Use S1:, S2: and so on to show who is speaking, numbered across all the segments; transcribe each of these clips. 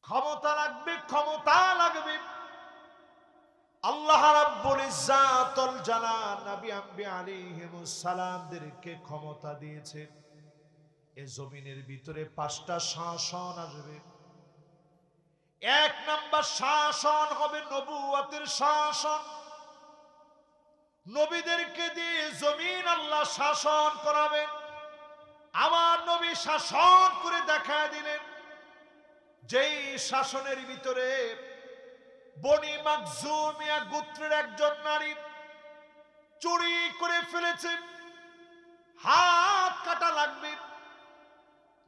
S1: ক্ষমতা লাগবে, ক্ষমতা লাগবে। আল্লাহ রাব্বুল ইজ্জাতুল জালাল নবী আম্বিয়া আলাইহিমুস সালামদেরকে ক্ষমতা দিয়েছে। এই জমিনের ভিতরে 5টা শাসন আসবে। এক নাম্বার শাসন হবে নবুয়তের শাসন। নবীদেরকে দিয়ে জমিন আল্লাহ শাসন করাবেন। আমার নবী শাসন করে দেখায় দিলেন, যেই শাসনের ভিতরে বনি মাখজুমিয়া গোত্রের একজন নারী চুরি করে ফেলেছে, হাত কাটা লাগবে।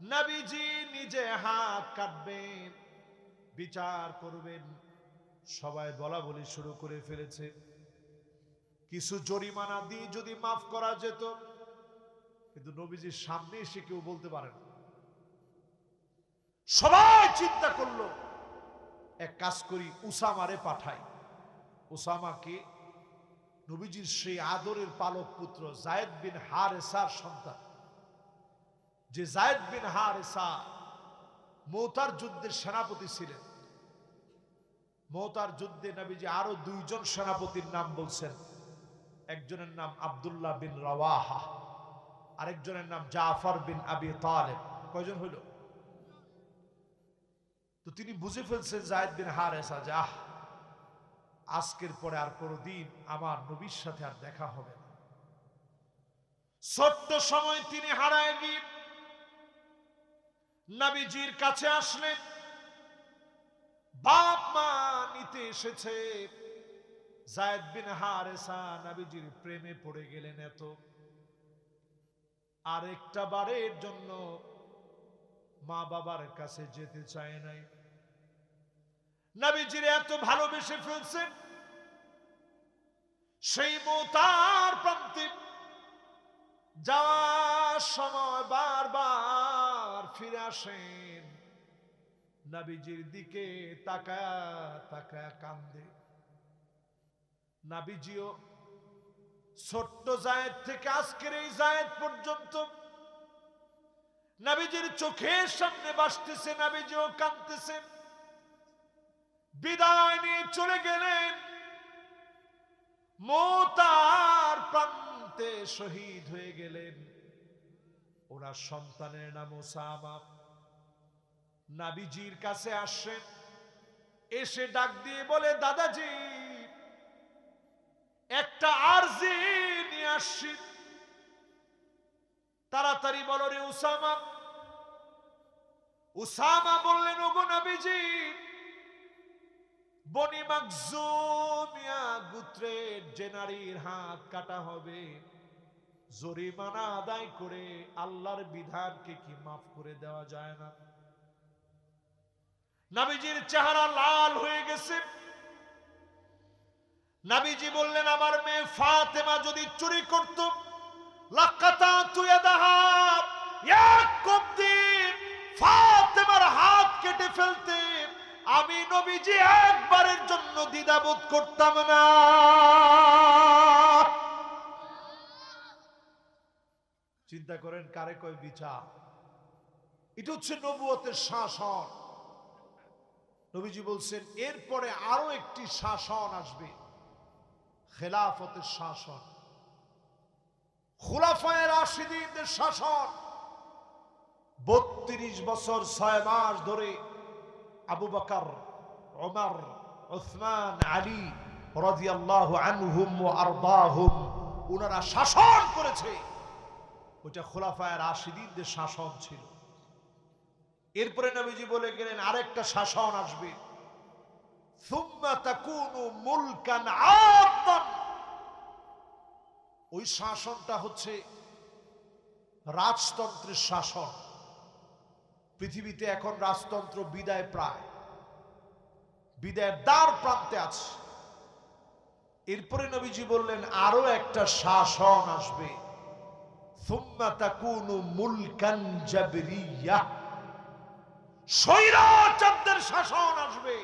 S1: নবীজি নিজে হাত কাটবেন, বিচার করবেন। সবাই বলা বলি শুরু করে ফেলেছে। কিছু জরিমানা দিয়ে যদি মাফ করা যেত, কিন্তু নবীজির সামনে এসে কেউ বলতে পারে না। সবাই চিন্তা করলো, এক কাজ করি, উসামারে পাঠাই। উসামাকে নবীজির সেই আদরের পালক পুত্র যায়েদ বিন হারেসার সন্তান, যে যায়েদ বিন হারেসা মুতার যুদ্ধের সেনাপতি ছিলেন। মুতার যুদ্ধে নবীজি আরো 2 জন সেনাপতির নাম বলছেন। একজনের নাম আব্দুল্লাহ বিন রাওয়াহা, আরেকজনের নাম জাফর বিন আবি তালেব। কয়জন হইল? তো তিনি বুঝে ফেলছেন যায়েদ বিন হারেসা যে আজকের পরে আর কোনদিন আমার নবীর সাথে আর দেখা হবে না। ছোট্ট সময় তিনি হারায় গিয়ে নবীজির কাছে আসলেন। বাপ মা নিতে এসেছে। যায়েদ বিন হারেসা নবীজির প্রেমে পড়ে গেলেন এত, আরেকটা বারের জন্য মা বাবার কাছে যেতে চায় নাই। নবীজির এত ভালোবেসে ফেলছেন। সেই মুতার প্রান্তে যাওয়ার সময় বারবার ফিরে আসেন। নবীজির দিকে তাকায়া তাকায়া কান্দে। নবীজিও ছোট্ট যায়েদ থেকে আজকের এই যায়েদ পর্যন্ত নবীজির চোখের সামনে ভাসতেছে, নবীজিও কাঁদতেছেন। বিদায় নিয়ে চলে গেলেন। মুতার প্রান্তে শহীদ হয়ে গেলেন। ওনার সন্তানের নাম উসামা। নবীজির কাছে আসেন, এসে ডাক দিয়ে বলে, দাদাজি একটা আরজি নিয়ে আসছি, তাড়াতাড়ি বলো রে উসামা। উসামা বললেন, ওগো নবীজি, বনি মাখজুমিয়া গোত্রের যে নারীর হাত কাটা হবে, জরিমানা আদায় করে আল্লাহর বিধানকে কি মাফ করে দেওয়া যায় না? নবীজির চেহারা লাল হয়ে গেছে। নবীজি বললেন, আমার মেয়ে ফাতেমা যদি চুরি করত, লাকাতাতু ইয়াদাহা, এক কোপ দিয়ে ফাতেমার হাত কেটে ফেলতে আমি নবীজি একবারের জন্য দ্বিধাবোধ করতাম না। চিন্তা করেন কারে কয় বিচার। এটা হচ্ছে নবুয়তের শাসন। নবীজি বলছেন এরপরে আরো একটি শাসন আসবে, খেলাফতের শাসন, খুলাফায়ে রাশিদিনদের শাসন। 32 বছর 6 মাস ধরে আবু বকর, ওমর, উসমান, আলী রাদিয়াল্লাহু আনহুম ওয়া আরদাহুম ওনারা শাসন করেছে। ওটা খুলাফায়ে রাশিদিনদের শাসন ছিল। এরপরে নবীজি বলে গেলেন আরেকটা শাসন আসবে, সুম্মা তাকুনু মুলকান আতান। ওই শাসনটা হচ্ছে রাজতন্ত্রের শাসন। পৃথিবীতে এখন রাজতন্ত্র বিদায় প্রায়, বিদায়ের দ্বার প্রান্তে আছে। এরপরে নবীজি বললেন আরো একটা শাসন আসবে, সুম্মা তাকুনু মুলকান জাবরিয়া। স্বৈরাচারদের শাসন আসবে,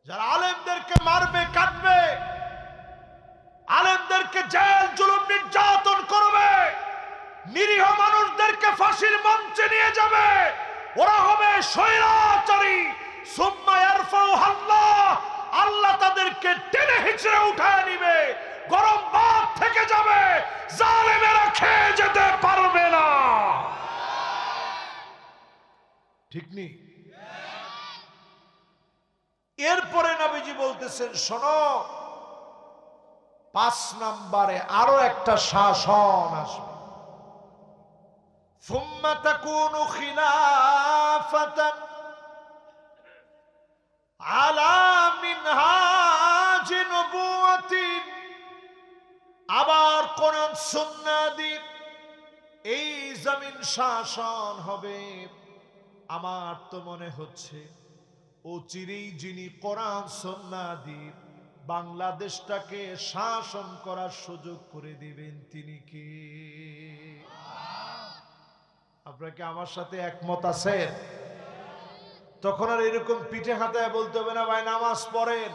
S1: যারা আলেমদেরকে মারবে, কাটবে, আলেমদেরকে জেল জুলুম নির্যাতন করবে, নিরীহ মানুষদেরকে ফাঁসির মঞ্চে নিয়ে যাবে। ওরা হবে স্বৈরাচার। সুম্মা ইয়ারফাউহা আল্লাহ, আল্লাহ তাদেরকে টেনে হিচড়ে উঠায় নিবে, গরম ভাত থেকে যাবে, জালেমেরা খেয়ে যেতে পারবে না। ঠিক নেই? এরপরে নবীজি বলতেছেন, শোনো, 5 নম্বরে আরো একটা শাসন আসবে। সুম্মা তাকুনু খিলাফাতান আলা মিনহাজি নবুওয়াতিন, আবার কোরআন সুন্নাহ দিয়ে এই জমিন শাসন হবে। আমার তো মনে হচ্ছে অচিরেই যিনি কোরআন সুন্নাহ দিয়ে বাংলাদেশটাকে শাসন করার সুযোগ করে দিবেন তিনি কে? আপনারা কি আমার সাথে একমত আছেন? তখন আর এরকম পিঠে হাতায় বলতে হবে না, ভাই নামাজ পড়েন,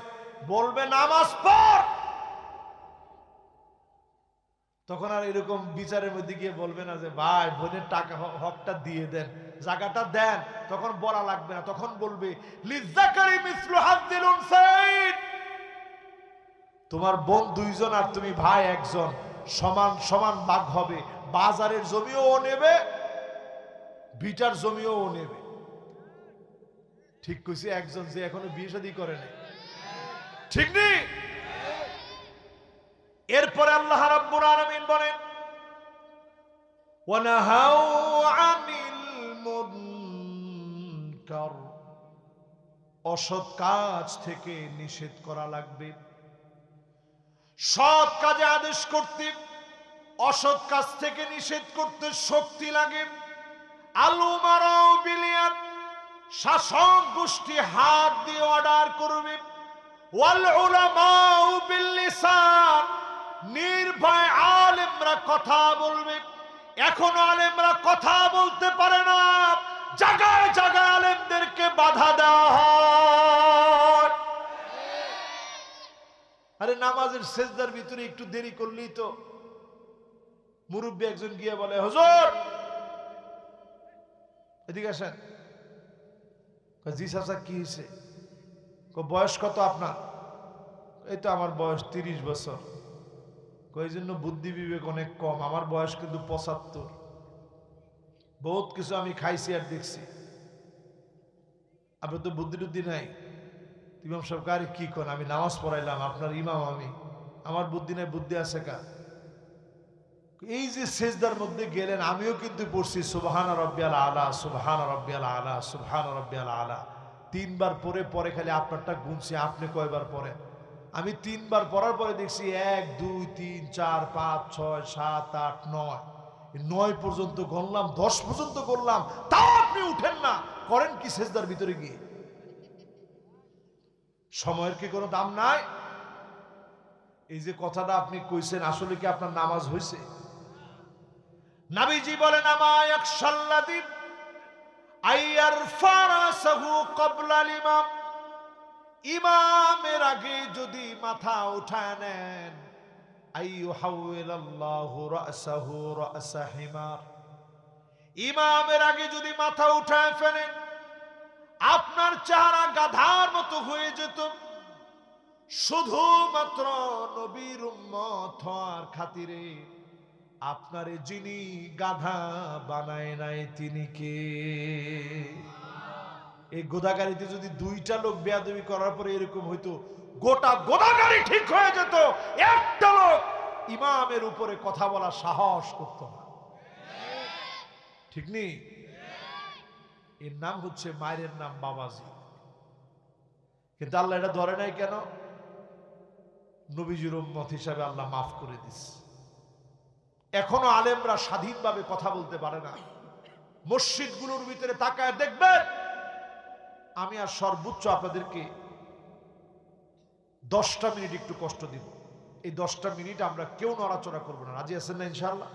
S1: বলবে নামাজ পড়। তখন আর এরকম বিচারের মধ্যে গিয়ে বলবে না যে ভাই বোনের টাকা হকটা দিয়ে দেন, জায়গাটা দেন, তখন বলা লাগবে না। তখন বলবে লিযাকারি মিসলু হাযযিল উনসাইন, তোমার বোন 2 জন আর তুমি ভাই 1 জন, সমান সমান ভাগ হবে। বাজারের জমিও ও নেবে, ভিটার জমিও ও নেবে। ঠিক কইছে একজন যে এখনো বিয়ে শাদী করে নাই, ঠিক নেই? এরপরে আল্লাহ রাব্বুল আলামিন বলেন, ওয়ানাহাউ আনিল মুনকার, অসৎ কাজ থেকে নিষেধ করা লাগবে। সৎ কাজে আদেশ করতে, অসৎ কাজ থেকে নিষেধ করতে শক্তি লাগে। আল উমারাউ বিল ইয়াদ, শাসক গোষ্ঠী হাত দিয়ে অর্ডার করবে। ওয়াল উলামাউ বিল লিসান, নির্ভয় আলেমরা কথা বলবে। এখন আলেমরা কথা বলতে পারে না, জায়গায় জায়গায় আলেমদেরকে বাধা দেওয়া হয়। আরে নামাজের সেজদার ভিতরে একটু দেরি করলেই তো মুরব্বী একজন গিয়ে বলে, হুজুর এদিকে আসেন। জি চাচা কি হয়েছে? বয়স কত আপনার? এই তো আমার বয়স 30 বছর। এই জন্য বুদ্ধি বিবেক অনেক কম, আমার বয়স কিন্তু 75। বহুত কিছু আমি খাইছি আর দেখছি, আপনার তো বুদ্ধি টুদ্ধি নাই। ইমাম সাহেব কারে কি করেন? আমি নামাজ পড়াইলাম, আপনার ইমাম আমি, আমার বুদ্ধি নাই, বুদ্ধি আছে কার? এই যে সেজদার মধ্যে গেলেন, আমিও কিন্তু পড়ছি সুবহান রাব্বিয়াল আলা, সুবহান রাব্বিয়াল আলা, সুবহান রাব্বিয়াল আলা। 3 বার পরে পরে খালি আপনারটা গুনছি, আপনি কয়বার পড়েন? আমি 3 বার পড়ার পরে দেখছি 1 2 3 4 5 6 7 8 9, 9 পর্যন্ত গণলাম, 10 পর্যন্ত করলাম, তাও আপনি উঠেন না। করেন কি সেজদার ভিতরে গিয়ে? সময়ের কি কোনো দাম নাই? এই যে কথাটা আপনি কইছেন, আসলে কি আপনার নামাজ হয়েছে? নবীজি বলেন, আমা ইয়াখশাল্লাযী আইয়ারফা রাসাহু ক্বাবলা ইমাম, ইমামের আগে যদি মাথা উঠায় নেন, আইয়ুহাউইলাল্লাহু রাসাহু রাসা হিমার, ইমামের আগে যদি মাথা উঠায় ফেলেন, আপনার চেহারা গাধার মতো হয়ে যেত। শুধুমাত্র নবীর উম্মত হওয়ার খাতিরে আপনারে যিনি গাধা বানায় নাই তিনি কে? এই গোদাগাড়িতে যদি 2টা লোক বেয়াদবি করার পরে এরকম হইতো, গোটা গোদাগাড়ি ঠিক হয়ে যেত। একটা লোক ইমামের উপরে কথা বলার সাহস করত না, ঠিক নেই? এর নাম হচ্ছে, মায়ের নাম বাবাজি। কিন্তু আল্লাহ এটা ধরে নাই কেন? নবীজির উম্মত হিসাবে আল্লাহ মাফ করে দিচ্ছে। এখনো আলেমরা স্বাধীনভাবে কথা বলতে পারে না। মসজিদগুলোর ভিতরে তাকায় দেখবেন, আমি আর সর্বোচ্চ আপনাদেরকে 10টা মিনিট একটু কষ্ট দিব। এই 10টা মিনিট আমরা কেউ নড়াচড়া করবো না। রাজি আছেন না ইনশাআল্লাহ?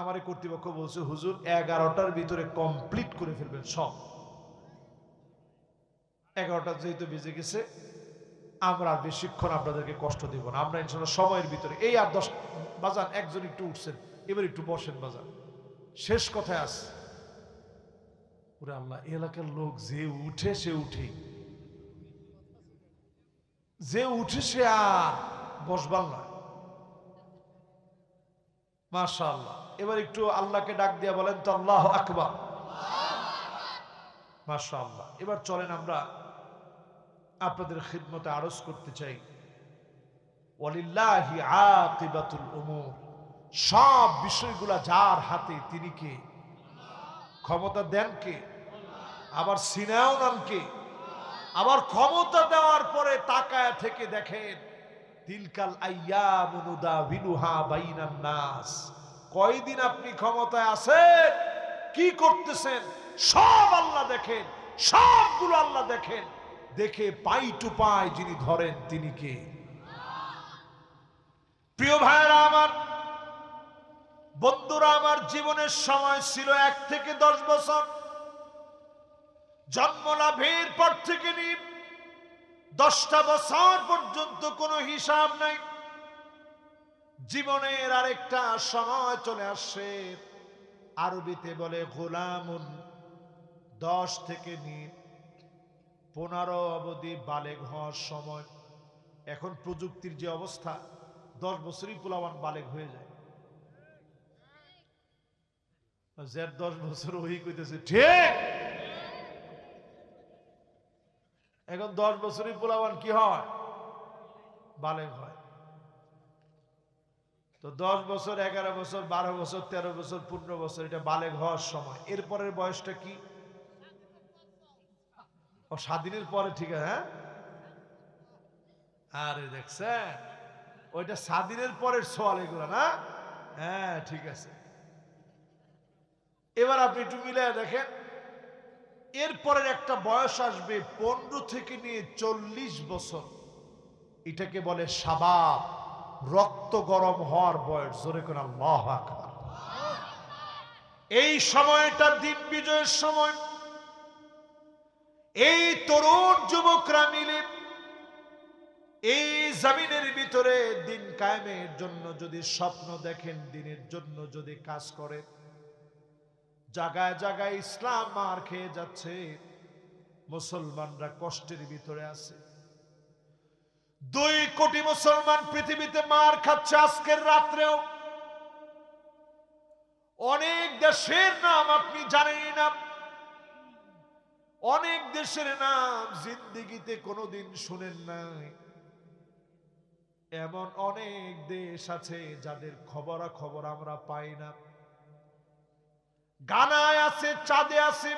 S1: আমার কর্তৃপক্ষ বলছে, হুজুর 11টার ভিতরে কমপ্লিট করে ফেলবেন সব। 11টা যেহেতু বেজে গেছে, আমরা আর বেশিক্ষণ আপনাদেরকে কষ্ট দিব না। আমরা ইনশাআল্লাহ সময়ের ভিতরে, এই আর 10 বাজান, একজন একটু উঠছেন, এবার একটু বসেন বাজান, শেষ কথায় আস। ওরে আল্লাহ, এলাকার লোক যে উঠে সে উঠে, যে উঠে সে আর বসবার নয়। মাশাআল্লাহ। এবার একটু আল্লাহকে ডাক দিয়া বলেন তো আল্লাহু আকবার। মাশাআল্লাহ। এবার চলেন আমরা আপনাদের খিদমতে আরজ করতে চাই, ওয়ালিল্লাহি আকিবাতুল উমুর, সব বিষয়গুলা যার হাতে, তিনি কে? ক্ষমতা দেন কে? আবার সিনাও নাম কে? আবার ক্ষমতা দেওয়ার পরে তাকায় থেকে দেখেন, তিলকাল আইয়ামু নুদাবিলুহা বাইনান নাস, কয়দিন আপনি ক্ষমতায় আছেন, কি করতেছেন, সব আল্লাহ দেখেন, সবগুলো আল্লাহ দেখেন। দেখে পাই টু পাই যিনি ধরেন তিনি কে? প্রিয় ভাইরা আমার, বন্ধুরা আমার, জীবনের সময় ছিল 1 থেকে 10 বছর। জন্ম লাভের পর থেকে নিয়ে 10টা বছর পর্যন্ত কোনো হিসাব নাই। জীবনের আরেকটা সময় চলে আসছে, আরবিতে বলে গোলামুন, 10 থেকে নিয়ে 15 অবধি বালেগ হওয়ার সময়। এখন প্রযুক্তির যে অবস্থা, 10 বছরই পোলাওয়ান বালেগ হয়ে যায়। যার 10 বছর ওই কইতেছে ঠিক, এখন 10 বছরই পোলাওয়ান কি হয়? বালেগ হয়। তো 10 বছর, 11 বছর, 12 বছর, 13 বছর, 15 বছর, এটা বালেগ হওয়ার সময়। এরপরের বয়সটা কি? ও স্বাধীনের পরে, ঠিক আছে। হ্যাঁ, আরে দেখছেন, ওইটা স্বাধীনের পরের সোয়াল এগুলো না। হ্যাঁ ঠিক আছে। এবার আপনি একটু মিলে দেখেন, এরপরের একটা বয়স আসবে 15 থেকে নিয়ে 40 বছর, এটাকে বলে শাবাব, রক্ত গরম হওয়ার বয়স। জোরে করে আল্লাহু আকবার। এই সময়টা দিন বিজয়ের সময়। এই তরুণ যুবকরা মিলে এই জমিনের ভিতরে দিন কায়েমের জন্য যদি স্বপ্ন দেখেন, দিনের জন্য যদি কাজ করে, জায়গায় জায়গায় ইসলাম মার খেয়ে যাচ্ছে, মুসলমানরা কষ্টের ভিতরে আছে। 2 কোটি মুসলমান পৃথিবীতে মার খাচ্ছে আজকের রাত্রেও। অনেক দেশের নাম আপনি জানেন না, অনেক দেশের নাম জিন্দেগিতে কোনোদিন শুনেন নাই। এমন অনেক দেশ আছে যাদের খবরাখবর আমরা পাই না। গানায় আছে, চাঁদে আছে,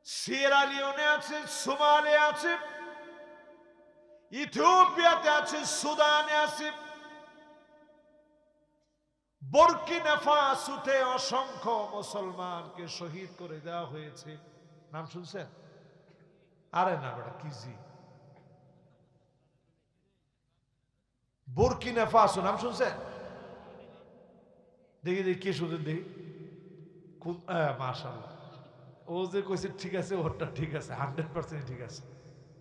S1: সিয়েরা লিওনে আছে, সোমালে আছে, ইথিওপিয়াতে আছে, সুদানে আছে, বুরকিনা ফাসোতে অসংখ্য মুসলমানকে শহীদ করে দেওয়া হয়েছে। নাম শুনছেন? আরে না বেটা, কি জি, বুরকিনা ফাসো নাম শুনছেন? দেখি দেখি কে শুনছেন দেখি। কোন? মাশাআল্লাহ, ও যে কইছে ঠিক আছে, ওরটা ঠিক আছে, 100% ঠিক আছে,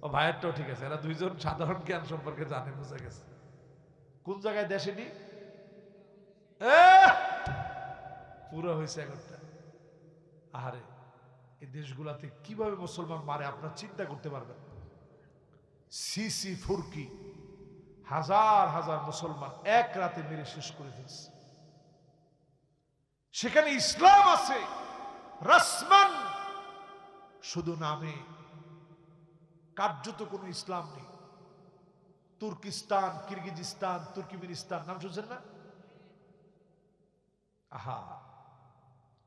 S1: ও ভাইয়েরটাও ঠিক আছে। এরা দুইজন সাধারণ জ্ঞান সম্পর্কে জানে, বোঝা গেছে। কোন জায়গায় দেশেনি? পুরো হয়েছে 11টা। আরে এই দেশগুলাতে কিভাবে মুসলমান মারে আপনার চিন্তা করতে পারবেন। সিসি ফুরকি হাজার হাজার মুসলমান এক রাতে মেরে শেষ করে ফেলছে। সেখানে ইসলাম আছে রাসমান, শুধু নামে, কার্যত কোনো ইসলাম নেই। তুর্কিস্তান, কিরগিজস্তান, তুর্কিমিনিস্তান নাম শুনছেন না? আহা,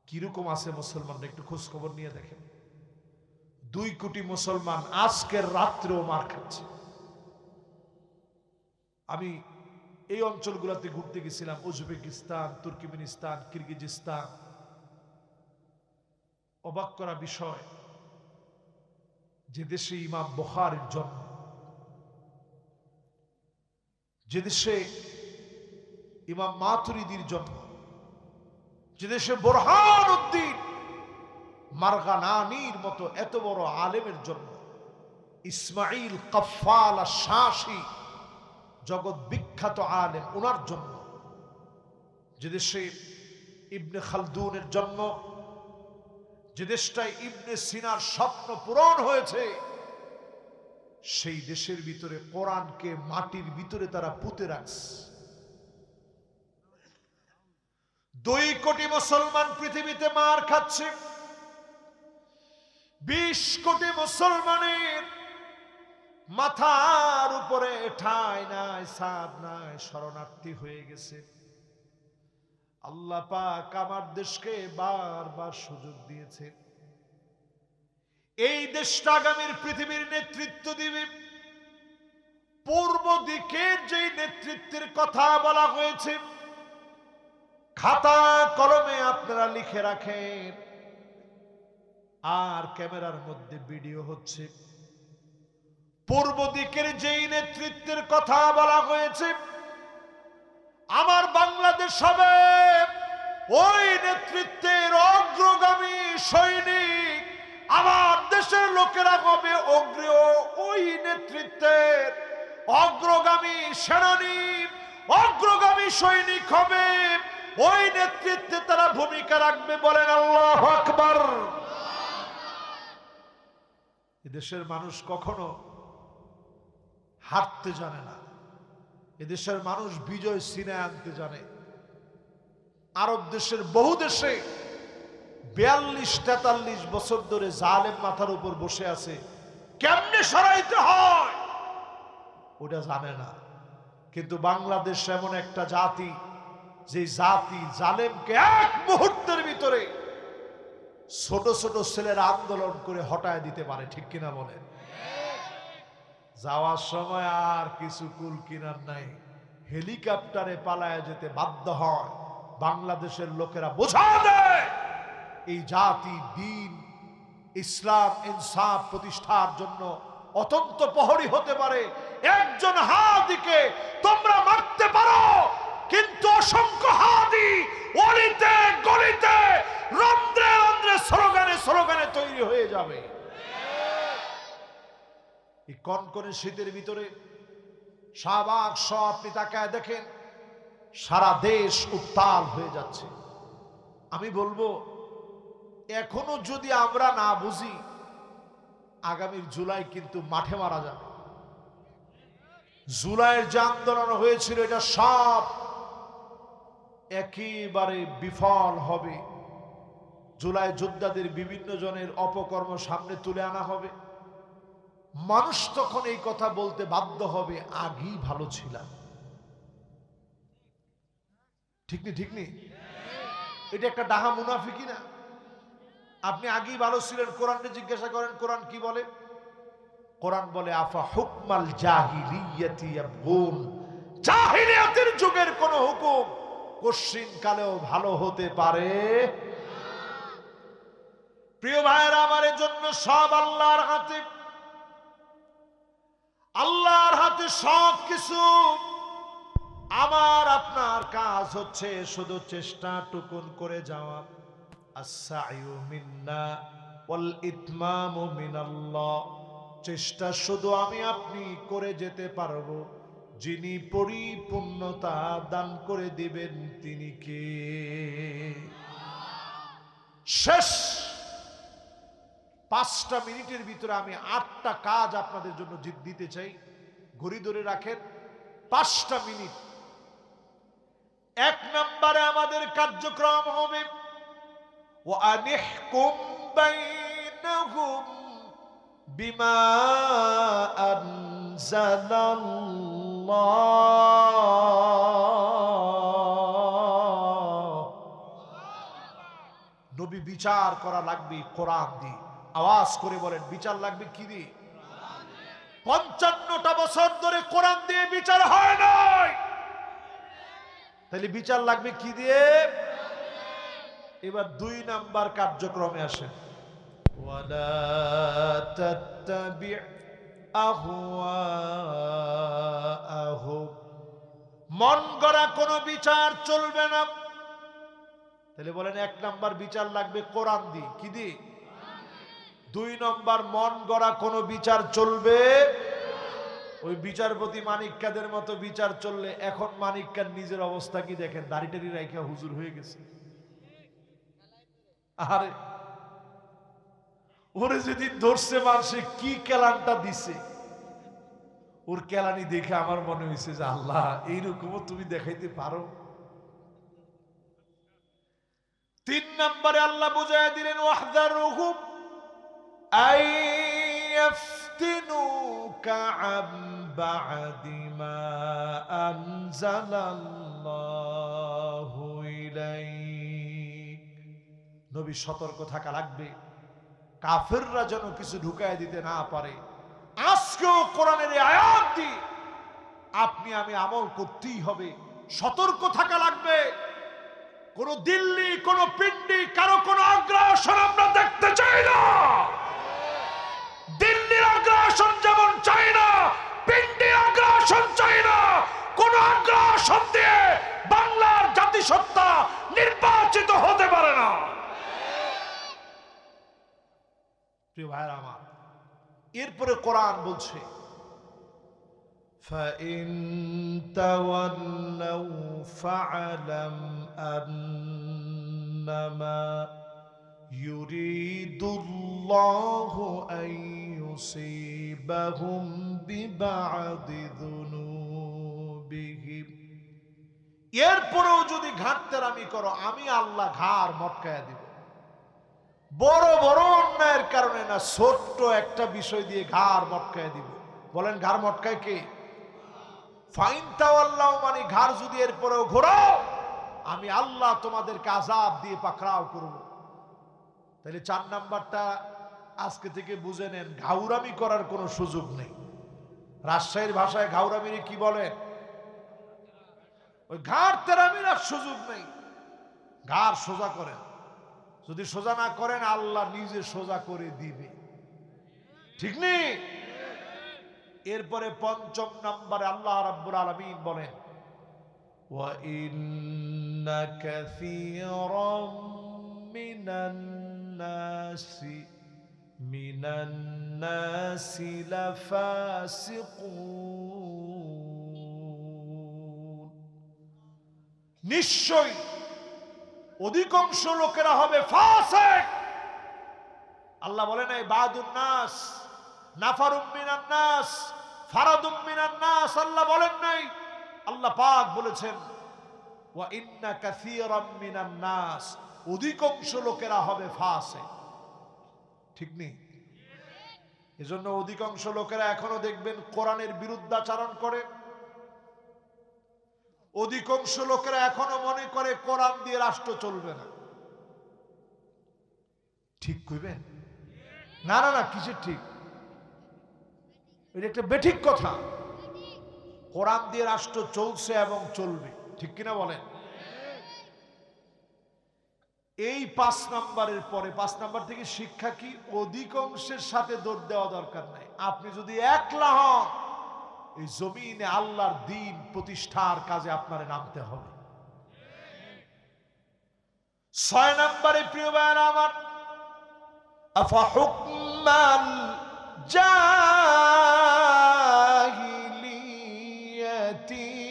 S1: কিরকম আছে মুসলমানরা, একটু খোঁজ খবর নিয়ে দেখেন। 2 কোটি মুসলমান আজকের রাত্রেও মার খাচ্ছে। আমি এই অঞ্চলগুলোতে ঘুরতে গেছিলাম, উজবেকিস্তান, তুর্কিমিনিস্তান, কিরগিজস্তান। অবাক করা বিষয়, যে দেশে ইমাম বুখারীর জন্ম, যে দেশে ইমাম মাতুরিদির জন্ম, যে দেশে বুরহানুদ্দিন মারগানানির মতো এত বড় আলেমের জন্ম, ইসমাইল কাফফাল আশ-শাশি জগৎ বিখ্যাত আলেম, ওনার জন্ম, যে দেশে ইবনে খালদুনের জন্ম, যে দেশটায় ইবনে সিনার স্বপ্ন পূরণ হয়েছে, সেই দেশের ভিতরে কোরআনকে মাটির ভিতরে তারা পুঁতে রাখছে। 2 কোটি মুসলমান পৃথিবীতে মার খাচ্ছে। 20 কোটি মুসলমানের মাথার উপরে ঠাঁই নাই, ছাদ নাই, শরণার্থী হয়ে গেছে। আল্লাহ পাক আমার দেশকে বারবার সুযোগ দিয়েছে। এই দেশটা আগামীর পৃথিবীর নেতৃত্ব দিবে। পূর্ব দিকের যে নেতৃত্বের কথা বলা হয়েছে, খাতা কলমে আপনারা লিখে রাখেন, আর ক্যামেরার মধ্যে ভিডিও হচ্ছে। পূর্ব দিকের যেই নেতৃত্বের কথা বলা হয়েছে, আমার বাংলাদেশ হবে ওই নেতৃত্বের অগ্রগামী সৈনিক। আমার দেশের লোকেরা হবে ওই নেতৃত্বের অগ্রগামী সেনানী, অগ্রগামী সৈনিক হবে। ওই নেতৃত্বে তারা ভূমিকা রাখবে। বলেন আল্লাহু আকবার। এদেশের মানুষ কখনো হারতে জানে না। এদেশের মানুষ বিজয় ছিনিয়ে আনতে জানে। আরব দেশের বহু দেশে 42-43 বছর ধরে জালেম মাথার উপর বসে আছে, কেমনে সরাইতে হয় ওটা জানে না। কিন্তু বাংলাদেশ এমন একটা জাতি, যে জাতি জালেমকে এক মুহূর্তের ভিতরে ছোট ছোট ছেলেরা আন্দোলন করে হটায় দিতে পারে। ঠিক কিনা বলেন? যাওয়ার সময় আর কিছু কুল কিনার নাই, হেলিকপ্টারে পালায় যেতে বাধ্য হয়। বাংলাদেশের লোকেরা বোঝা দেয় এই জাতি দ্বীন, ইসলাম, ইনসাফ প্রতিষ্ঠার জন্য অত্যন্ত প্রহরী হতে পারে। একজন হাদিকে তোমরা মারতে পারো, কিন্তু অসংখ্য হাদি অলিতে গলিতে রন্ধ্রে রন্ধ্রে স্লোগানে স্লোগানে তৈরি হয়ে যাবে। এই কনকনে শীতের ভিতরে শাহবাগ সহ আপনি তাকায় দেখেন, সারা দেশ উত্তাল হয়ে যাচ্ছে। আমি বলবো, এখনো যদি আমরা না বুঝি, আগামীর জুলাই কিন্তু মাঠে মারা যাবে। জুলাইয়ের যে আন্দোলন হয়েছিল, এটা সব একেবারে বিফল হবে। জুলাই যোদ্ধাদের বিভিন্ন জনের অপকর্ম সামনে তুলে আনা হবে। মানুষ তখন এই কথা বলতে বাধ্য হবে, আগেই ভালো ছিলাম। ঠিক নি? ঠিক নি? এটা একটা ডাহা মুনাফিকি না? আপনি আগেই ভালো ছিলেন। কোরআনকে জিজ্ঞাসা করেন, কোরআন কি বলে? কোরআন বলে, আফা হুকমাল জাহিলিয়াতি ইয়াবগুন। জাহিলিয়াতের যুগের কোন হুকুম কশিন কালেও ভালো হতে পারে? প্রিয় ভাইরা আমার, জন্য সব আল্লাহর হাতে। আল্লাহর হাতে সব কিছু। আমার আপনার কাজ হচ্ছে শুধু চেষ্টা টুকুন করে যাওয়া। আস-সা'য়ু মিন্না ওয়াল ইতমামু মিনাল্লাহ। চেষ্টা শুধু আমি আপনি করে যেতে পারবো, যিনি পরিপূর্ণতা দান করে দিবেন তিনি কে? শেষ 5টা মিনিটের ভিতরে আমি 8টা কাজ আপনাদের জন্য দিতে চাই। ঘড়ি ধরে রাখেন, 5টা মিনিট। 1 নম্বরে আমাদের কার্যক্রম হবে ওয়া আনিহকুম বাইনাহুম বিমা আনজালাল্লাহ। নবী বিচার করা লাগবে কোরআন দিয়ে। আওয়াজ করে বলেন, বিচার লাগবে কি দিয়ে? 55টা বছর ধরে কোরআন দিয়ে বিচার হয় নাই, তাহলে বিচার লাগবে কি দিয়ে? এবার 2 নাম্বার কার্যক্রমে আসেন। ওয়ালা তাত্তাবি আহওয়াআহুম। মন গড়া কোনো বিচার চলবে না। তাহলে বলেন, 1 নাম্বার বিচার লাগবে কোরআন দিয়ে। কি দিয়ে? 2 নম্বর, মন গড়া কোনো বিচার চলবে। ওই বিচারপতি মানিক্কাদের মতো বিচার চললে, এখন মানিক্কার নিজের অবস্থা কি দেখেন, দাড়িটারি রাইখা হুজুর হয়ে গেছে। আরে ওরে যেদিন ধরছে মানুষে কি কেলানটা দিছে, ওর কেলানি দেখে আমার মনে হয়েছে যে আল্লাহ এইরকমও তুমি দেখাইতে পারো। 3 নম্বরে আল্লাহ বুঝাইয়া দিলেন ওয়াহদারুহুম আইয়াফতিনুকা আম বা'দি মা আনজালাল্লাহু ইলাইক। নবী সতর্ক থাকা লাগবে, কাফেররা যেন কিছু ঢুকায় দিতে না পারে। আজকেও কোরআনের এই আয়াত দিয়ে আপনি আমি আমল করতেই হবে, সতর্ক থাকা লাগবে। কোন দিল্লি, কোন পিন্ডি, কারো কোন আগ্রাসন আমরা দেখতে চাই না। দিল্লির আগ্রাসন যেমন চাই না, পিন্ডির আগ্রাসন চাই না। কোন আগ্রাসন দিয়ে বাংলার জাতিসত্তা নির্বাচিত হতে পারে না। প্রিয় ভাইরা আমার, এরপরে কোরআন বলছে فَإِن تَوَلَّوْا فَاعْلَمْ أَنَّمَا يُرِيدُ اللَّهُ أَن يُصِيبَهُم بِبَعْضِ ذُنُوبِهِمْ। এরপরেও যদি ঘাটতেরামি করো, আমি আল্লাহ ঘাড় মটকায়া দিব। বড় বড় অন্যায়ের কারণে না, ছোট্ট একটা বিষয় দিয়ে ঘাড় মটকায় দিব। বলেন ঘাড় মটকায় কে? ফাইন তাওয়াল্লাহু, মানে ঘাড় যদি এরপরেও ঘোরাও, আমি আল্লাহ তোমাদেরকে আযাব দিয়ে পাকড়াও করব। তাহলে 4 নাম্বারটা আজকে থেকে বুঝে নেন, ঘাউরামি করার কোনো সুযোগ নেই। রাজশাহীর ভাষায় ঘাউরামিরে কি বলেন? ওই ঘাড় তেরামির আর সুযোগ নেই। ঘাড় সোজা করেন, যদি সোজা না করেন আল্লাহ নিজে সোজা করে দিবে, ঠিক নেই? এরপরে 5 নম্বরে আল্লাহ রাব্বুল আলামিন বলেন ওয়া ইন্না কাসীরাম মিনান নাসি লাফাসিকুন। নিশ্চয়ই অধিকাংশ লোকেরা হবে ফাসিক। আল্লাহ বলেন এই বাদুন নাস, নাফারুম মিনান নাস, ফারাদুম মিনান নাস। আল্লাহ বলেন নাই, আল্লাহ পাক বলেছেন ওয়া ইন্না কাসীরাম মিনান নাস, অধিকাংশ লোকেরা হবে ফাসিক। ঠিক নেই? এজন্য অধিকাংশ লোকেরা এখনো দেখবেন কোরআনের বিরুদ্ধাচরণ করে। অধিকাংশ লোকেরা এখনো মনে করে কোরআন দিয়ে রাষ্ট্র চলবে না। ঠিক কইবেন? না না না, কিসের ঠিক? এটা একটা বেঠিক কথা। কোরআন দিয়ে রাষ্ট্র চলছে এবং চলবে, ঠিক কিনা বলেন? এই 5 নম্বরের পরে 5 নম্বর থেকে শিক্ষা কি? অধিকাংশের সাথে দৌড় দেওয়া দরকার নাই। আপনি যদি একলা হন, এই জমিনে আল্লাহর দ্বীন প্রতিষ্ঠার কাজে আপনারে নামতে হবে। 6 নম্বরে প্রিয় ভাইরা আমার, আফা হুকমাল জাহিলিয়াতি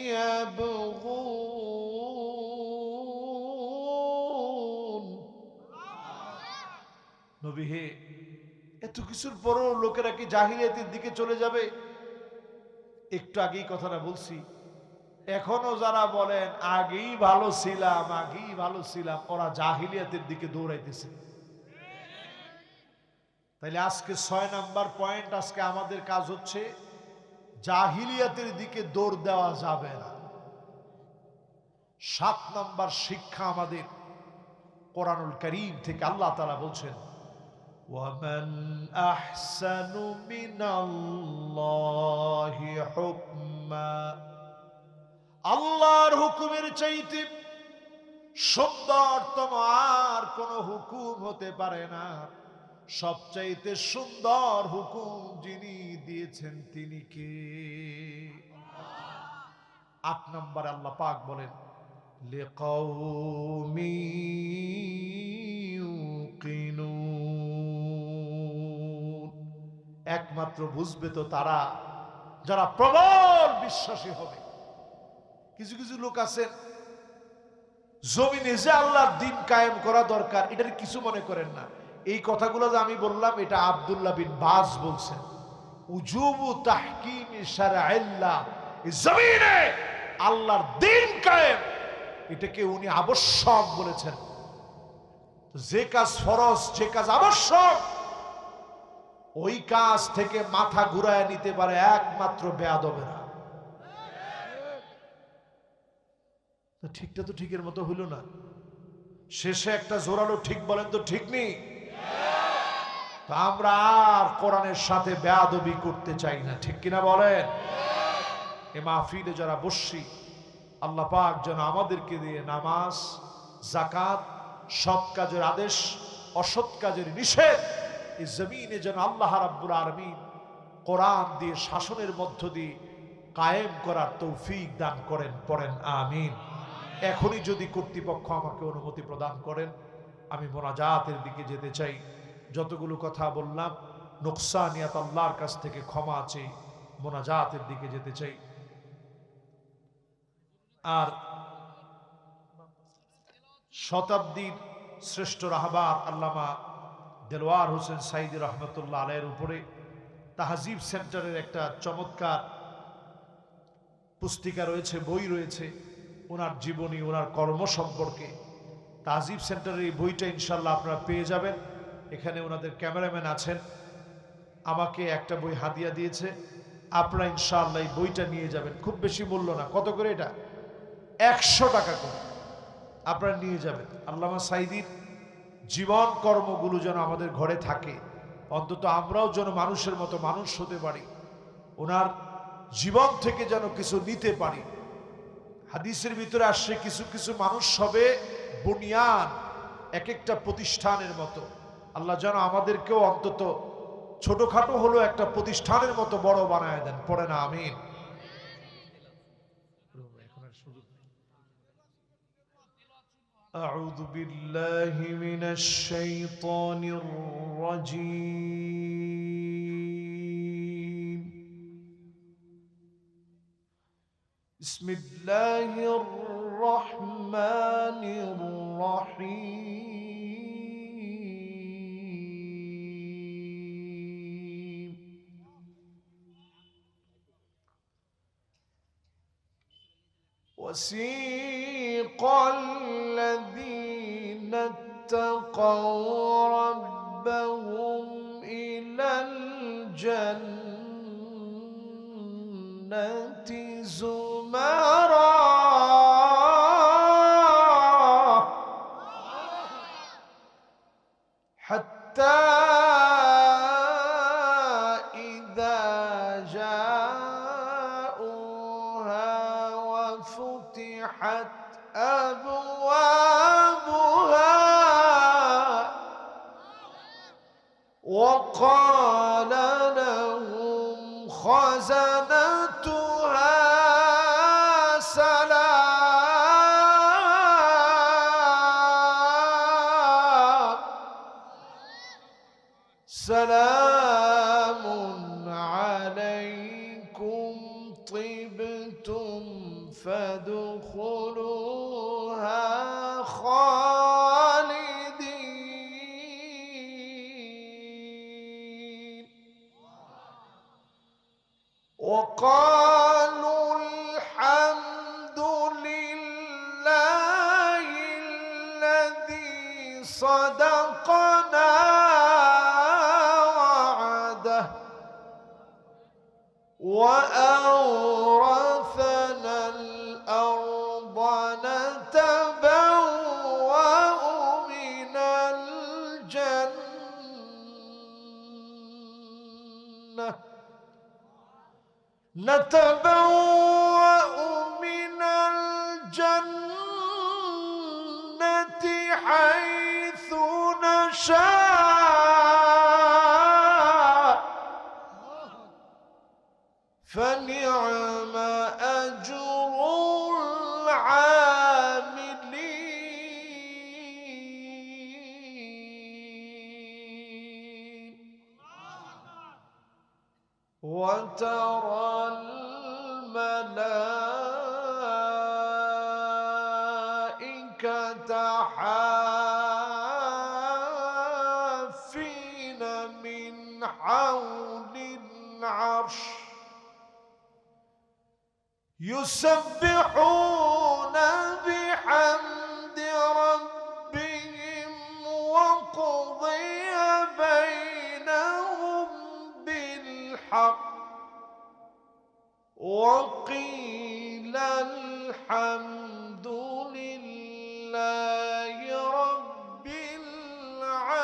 S1: ইয়াবগুন। নবী হে, এত কিছুর পরও লোকেরা কি জাহিলিয়াতের দিকে চলে যাবে? একটু আগেই কথাটা বলছি, এখনো যারা বলেন আগেই ভালো ছিলাম, আগেই ভালো ছিলাম, ওরা জাহিলিয়াতের দিকে দৌড়াইতেছে। তাইলে আজকে 6 নাম্বার পয়েন্ট, আজকে আমাদের কাজ হচ্ছে জাহিলিয়াতের দিকে দৌড় দেওয়া যাবে না। 7 নাম্বার শিক্ষা আমাদের কোরআনুল কারীম থেকে। আল্লাহ তাআলা বলছেন وَمَنْ أَحْسَنُ مِنَ اللَّهِ حُكْمًا। আল্লাহর হুকুমের চাইতে সুন্দরতম আর কোন হুকুম হতে পারে না। সবচাইতে সুন্দর হুকুম যিনি দিয়েছেন তিনি কে? 8 নম্বরে আল্লাহ পাক বলেন লিকাউমি ইউকিনুন। একমাত্র বুঝবে তো তারা যারা প্রবল বিশ্বাসী হবে। কিছু কিছু লোক আছেন জমিনে যে আল্লাহর দ্বীন কায়েম করা দরকার, এটার কিছু মনে করেন না। এই কথাগুলো যে আমি বললাম, এটা আব্দুল্লাহ বিন বাজ বলছেন। উজুবু তাহকিমি শারআইল্লাহ, জমিনে আল্লাহর দ্বীন কায়েম, এটাকে উনি আবশ্যক বলেছেন। যে কাজ ফরজ, যে কাজ আবশ্যক, ওই কাজ থেকে মাথা ঘুরায় নিতে পারে একমাত্র বেয়াদবেরা। ঠিকটা তো ঠিকের মতো হইল না, শেষে একটা জোরালো ঠিক বলেন তো ঠিক নেই। তো আমরা আর কোরআনের সাথে বেয়াদবি করতে চাই না, ঠিক কিনা বলেন? এ মাহফিলে যারা বসছি, আল্লাহ পাক যেন আমাদেরকে দিয়ে নামাজ, যাকাত, সৎ কাজের আদেশ, অসৎ কাজের নিষেধ, এই জমিনে যেন আল্লাহ রাব্বুল আলামিন কোরআন দিয়ে শাসনের মধ্য দিয়ে কায়েম করার তৌফিক দান করেন, পড়েন আমিন। এখনই যদি কর্তৃপক্ষ আমাকে অনুমতি প্রদান করেন, আমি মোনাজাতের দিকে যেতে চাই। যতগুলো কথা বললাম নুকসানিয়াত আল্লাহর কাছ থেকে ক্ষমা চেয়ে মোনাজাতের দিকে যেতে চাই। আর শতাব্দীর শ্রেষ্ঠ রাহবার আল্লামা দেলোয়ার হোসেন সাইদি রহমতুল্লাহ আলাইহির উপরে তাহজিব সেন্টারের একটা চমৎকার পুস্তিকা রয়েছে, বই রয়েছে ওনার জীবনী, ওনার কর্ম সম্পর্কে। তাহজিব সেন্টারের এই বইটা ইনশাল্লাহ আপনারা পেয়ে যাবেন। এখানে ওনাদের ক্যামেরাম্যান আছেন, আমাকে একটা বই হাদিয়া দিয়েছে। আপনারা ইনশাআল্লাহ এই বইটা নিয়ে যাবেন, খুব বেশি মূল্য না। কত করে এটা? 100 টাকা করে। আপনারা নিয়ে যাবেন। আল্লামা সাইদির জীবন কর্মগুলো যেন আমাদের ঘরে থাকে, অন্তত আমরাও যেন মানুষের মতো মানুষ হতে পারি, ওনার জীবন থেকে যেন কিছু নিতে পারি। হাদিসের ভিতরে আসছে কিছু কিছু মানুষ হবে বুনিয়ান, এক একটা প্রতিষ্ঠানের মতো। আল্লাহ যেন আমাদেরকেও অন্তত ছোটখাটো হলো একটা প্রতিষ্ঠানের মতো বড় বানায় দেন, পড়ে না আমিন। আউযু বিল্লাহি মিনাশ শাইতানির রাজীম। বিসমিল্লাহির রহমানির রহিম। وسيق الذين اتقوا ربهم إلى الجنة زمرًا حتى إذا جاءوها وفتحت أبوابها وقال لهم خزنتها سلام عليكم طبتم فادخلوها خالدين وقالوا الحمد لله الذي صدقنا وأورثنا الأرض نتبوأ من الجنة حيث نشاء فنعم أجر العاملين وترى الملائكة حافين حول العرش يسبحون بحمد ربهم وقضي بينهم بالحق وقيل الحمد لله رب العالمين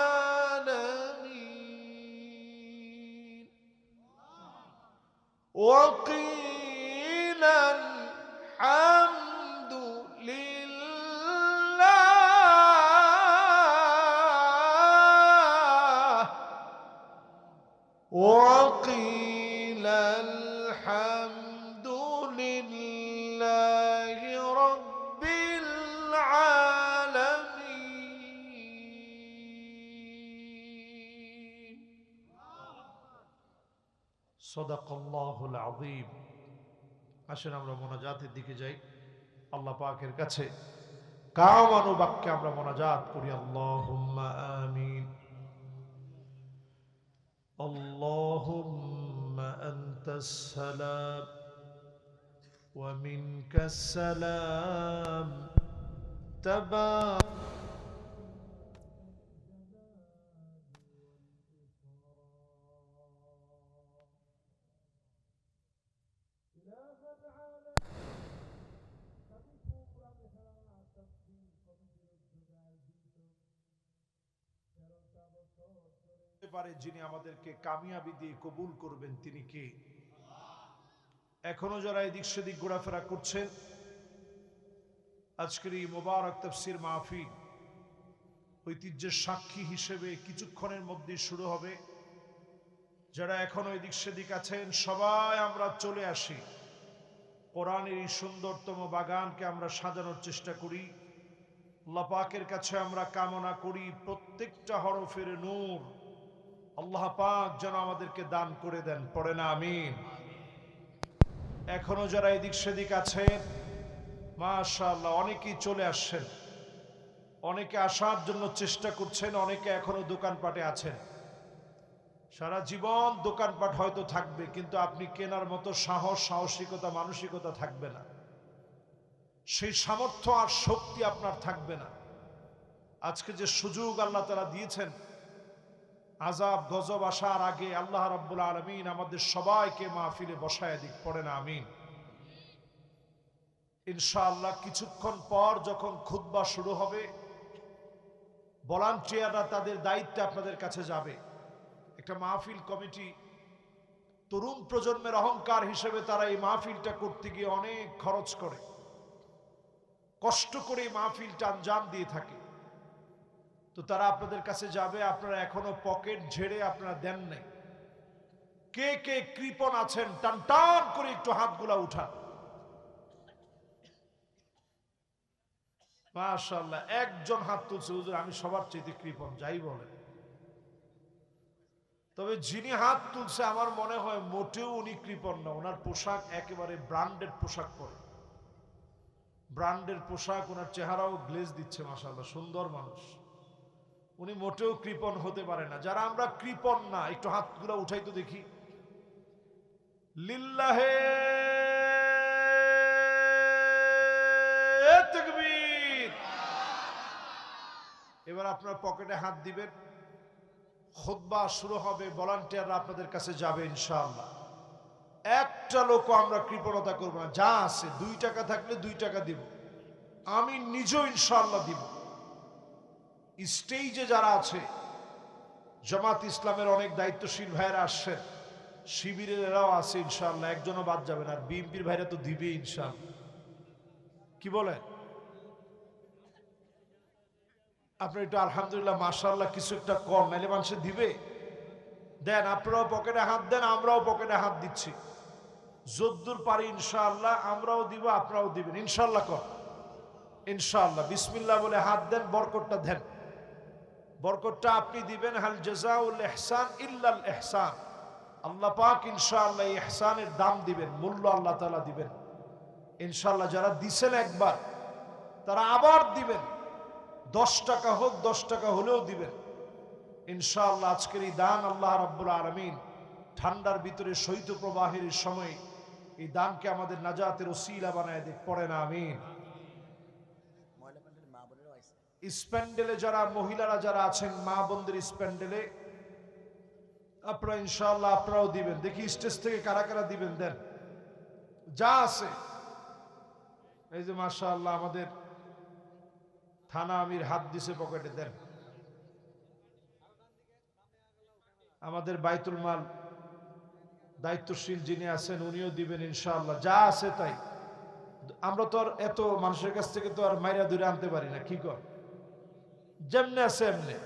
S1: وقيل الحمد لله وقيل الحمد لله رب العالمين صدق الله العظيم আসেন আমরা মোনাজাতের দিকে যাই আল্লাহ পাকের কাছে কামানো বাক্যে আমরা মোনাজাত করি আল্লাহুম্মা আমিন আল্লাহুম্মা আনতাস সালাম ওয়া মিনকাস সালাম তাবারাক পারে যিনি আমাদেরকে কামিয়াবি দিয়ে কবুল করবেন তিনি কে? এখনো যারা এদিক সেদিক ঘোরাফেরা করছেন আজকের এই মোবারক তাফসীর মাহফিল ঐতিহ্যের সাক্ষী হিসেবে কিছুক্ষণের মধ্যে শুরু হবে। যারা এখনো এদিক সেদিক আছেন সবাই আমরা চলে আসি, কোরআনের এই সুন্দরতম বাগানকে আমরা সাজানোর চেষ্টা করি। আল্লাহ পাকের কাছে আমরা কামনা করি প্রত্যেকটা হরফের নূর আল্লাহ পাক যেন আমাদেরকে দান করে দেন, পড়ে না আমিন। এখনো যারা এদিক সেদিক আছেন মাশাআল্লাহ অনেকেই চলে আসছেন, অনেকে আসার জন্য চেষ্টা করছেন, অনেকে এখনো দোকানপাটে আছেন। সারা জীবন দোকানপাট হয়তো থাকবে কিন্তু আপনি কেনার মতো সাহস সাহসিকতা মানসিকতা থাকবে না, সেই সামর্থ্য আর শক্তি আপনার থাকবে না। আজকে যে সুযোগ আল্লাহ তাআলা দিয়েছেন, আযাব গজব আসার আগে আল্লাহ রাব্বুল আলামিন আমাদের সবাইকে মাহফিলে বসায় দিক, পড়ে না আমিন। ইনশাআল্লাহ কিছুক্ষণ পর যখন খুতবা শুরু হবে ভলান্টিয়াররা তাদের দায়িত্বে আপনাদের কাছে যাবে। একটা মাহফিল কমিটি তরুণ প্রজন্মের অহংকার হিসেবে তারা এই মাহফিলটা করতে গিয়ে অনেক খরচ করে, কষ্ট করে এই মাহফিলটা আঞ্জাম দিয়ে থাকে। তো তারা আপনাদের কাছে যাবে, আপনারা এখনো পকেট ঝেড়ে আপনারা দেন নাই। কে কে কৃপণ আছেন টান টান করে একটু হাতগুলা উঠান। মাশাআল্লাহ একজন হাত তুলছে, হুজুর আমি সবার চাইতে কৃপণ, যাই বলেন। তবে যিনি হাত তুলছে আমার মনে হয় মোটেও উনি কৃপণ না, ওনার পোশাক একেবারে ব্র্যান্ডেড পোশাক পরে, ব্র্যান্ডের পোশাক, ওনার চেহারাও গ্লেজ দিচ্ছে, মাশাআল্লাহ সুন্দর মানুষ। উনি মোটেও কৃপণ হতে পারে না। যারা আমরা কৃপণ না একটু হাতগুলো উঠাই তো দেখি। লিল্লাহে তাকবীর। এবার আপনার পকেটে হাত দিবেন, খুতবা শুরু হবে, ভলান্টিয়াররা আপনাদের কাছে যাবে ইনশাআল্লাহ। একটা লোকও আমরা কৃপণতা করব না, যা আছে 2 টাকা থাকলে 2 টাকা দিব, আমি নিজেও ইনশাআল্লাহ দিব। স্টেজে যারা আছে জামাত ইসলামের অনেক দায়িত্বশীল ভাইরা আসছেন, শিবিরের এরাও আছে ইনশাআল্লাহ, একজনও বাদ যাবে না। আর বিএনপির ভাইরা তো দিবে ইনশাআল্লাহ, কি বলে? আপনি একটু আলহামদুলিল্লাহ মাশাআল্লাহ কিছু একটা কম, নাইলে মানুষে দিবে। দেন, আপনারাও পকেটে হাত দেন, আমরাও পকেটে হাত দিচ্ছি, যদ্দূর পারি ইনশাআল্লাহ আমরাও দিব, আপনারাও দিবেন ইনশাআল্লাহ। কর ইনশাআল্লাহ, বিসমিল্লাহ বলে হাত দেন, বরকতটা দেন। বরকতটা আপনি দিবেন। হাল জাযাউল ইহসান ইল্লাল ইহসান। আল্লাহ পাক ইনশাআল্লাহ ইহসানের দাম দিবেন, মূল্য আল্লাহ তাআলা দিবেন ইনশাআল্লাহ। যারা দিছেন একবার তারা আবার দিবেন, 10 টাকা হোক 10 টাকা হলেও দিবেন ইনশাআল্লাহ আজকের এই দান আল্লাহ রাব্বুল আলামিন ঠান্ডার ভিতরে শৈত্য প্রবাহের সময় এই দানকে আমাদের নাজাতের ওসিলা বানায় দিক, পড়েন আমিন। স্প্যান্ডেলে যারা মহিলারা যারা আছেন, মা বোনদের স্প্যান্ডেলে আপনারা ইনশাআল্লাহ আপনারাও দিবেন। দেখি স্টেজ থেকে কারা কারা দিবেন, দেন যা আছে। এই যে মাশাআল্লাহ আমাদের থানা আমির হাত দিছে পকেটে, দেন। আমাদের বাইতুল মাল দায়িত্বশীল যিনি আছেন উনিও দিবেন ইনশাআল্লাহ, যা আছে তাই। আমরা তো আর এত মানুষের কাছ থেকে তো আর মাইরা দূরে আনতে পারি না, কি কর, যেমনে আছে এমনি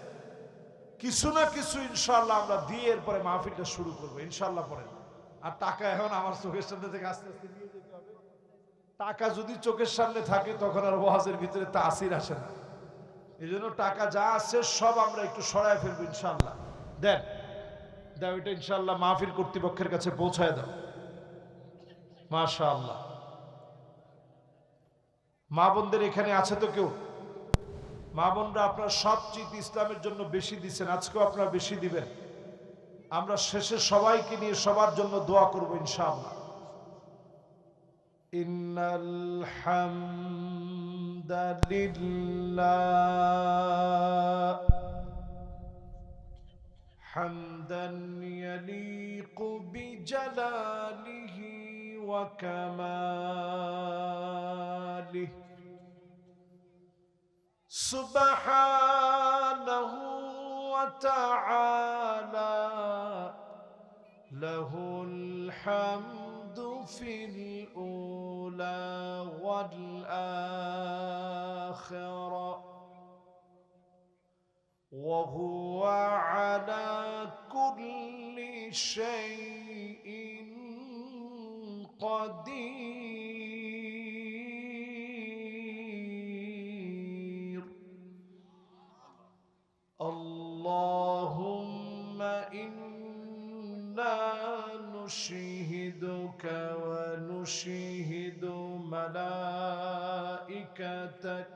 S1: কিছু না কিছু ইনশাআল্লাহ আমরা দিয়ে এরপরে মাহফিলটা শুরু করবো ইনশাআল্লাহ। পড়েন। আর টাকা এখন আমার চোখের সামনে থেকে আস্তে আস্তে নিয়ে যেতে হবে। টাকা যদি চোখের সামনে থাকে তখন আর ওয়াজের ভিতরে তাসির আসে না। এই জন্য টাকা যা আছে সব আমরা একটু সরায় ফেলবো ইনশাআল্লাহ। দেন দাও এটা ইনশাআল্লাহ মাহফিল কর্তৃপক্ষের কাছে পৌঁছায় দাও। মাশাআল্লাহ। মা বোনদের এখানে আছে তো কেউ? মা বোনরা আপনারা সবচেয়ে ইসলামের জন্য বেশি দিচ্ছেন, আজকেও আপনারা বেশি দিবেন। আমরা শেষে সবাইকে নিয়ে সবার জন্য দোয়া করব ইনশাআল্লাহ। ইন্নাল হামদালিল্লাহ হামদান ইয়ালিকু বিজালালিহি ওয়া কামালিহি সুবহানাহু ওয়া তাআলা লাহুল হামদু ফিল উলা ওয়াল আখিরা ওয়া হুয়া আলা কুল্লি শাইইন কাদির। আল্লাহুম্মা ইন্না নুশহিদুকা ওয়া নুশহিদু মালাইকাতাক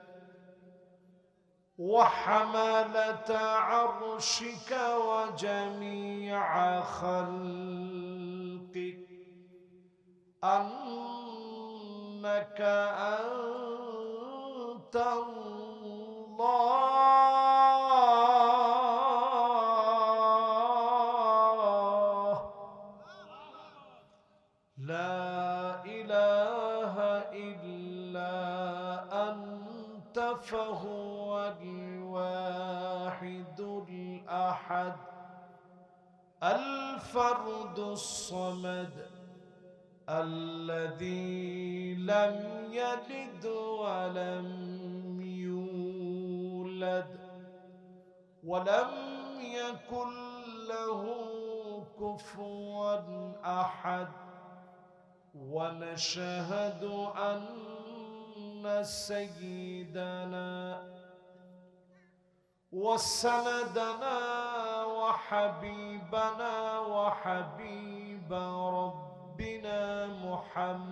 S1: ওয়া হামালাতা আরশিকা ওয়া জামিআ খালকিক আন্নাকা আনতাল্লাহ فهو الواحد الأحد الفرد الصمد الذي لم يلد ولم يولد ولم يكن له كفوا أحد. ونشهد أن سيدنا وسندنا وحبيبنا وحبيب ربنا محمد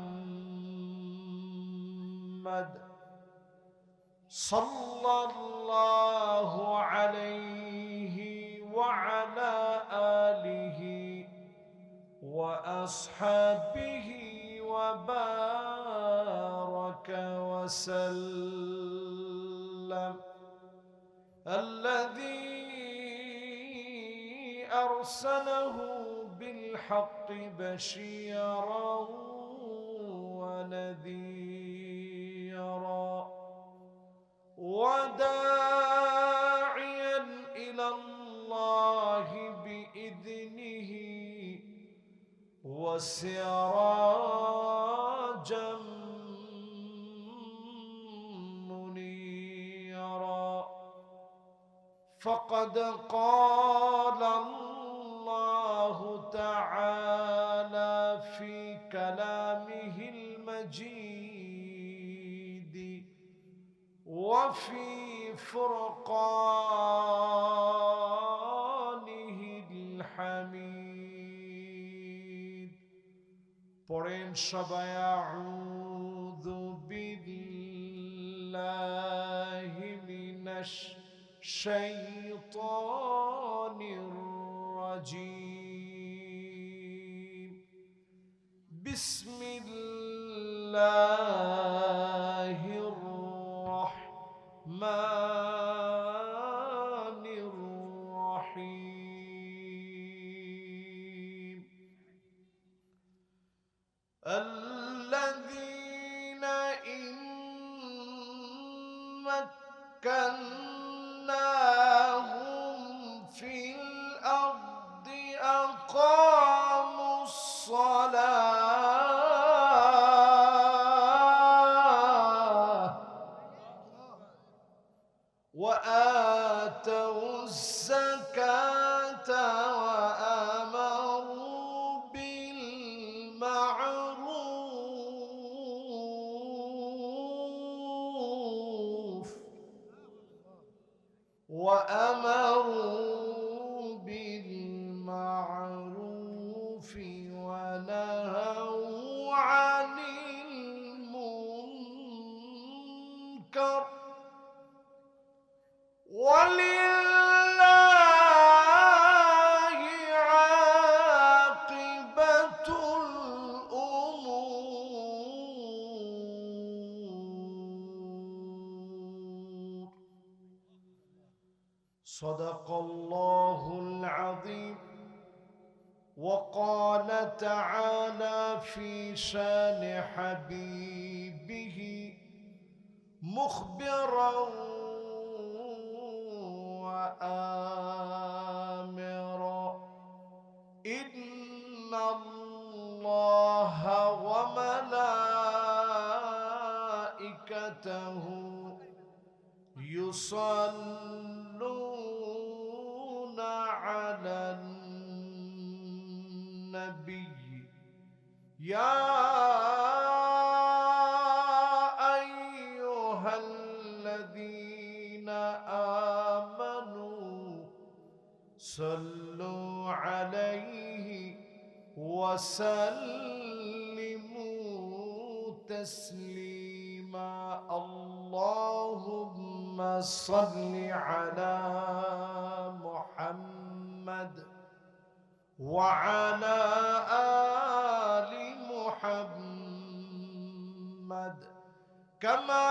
S1: صلى الله عليه وعلى آله وأصحابه وبارك وسلم الذي أرسله بالحق بشيرا ونذيرا وداعيا إلى الله بإذنه وسراجا منيرا. فقد قال الله تعالى في كلامه المجيد وفي فرقانه الحميد. পড়েন সবাই আউযু বিল্লাহি মিনাশ শাইতানির الرجيم بسم الله الرحمن الرحيم الذين إن مكناهم في الأرض أقاموا الصلاة وآتوا الزكاة وآمروا بالمعروف ونهوا عن المنكر ولله عاقبة الأمور صدق الله العظيم. وقال تعالى في شان حبيبه مخبرا وآمرا إن الله وملائكته يصلون على النبي يا أيها الذين آمنوا صلوا عليه وسلموا تسليما اللهم صل على محمد وعلى آل محمد كما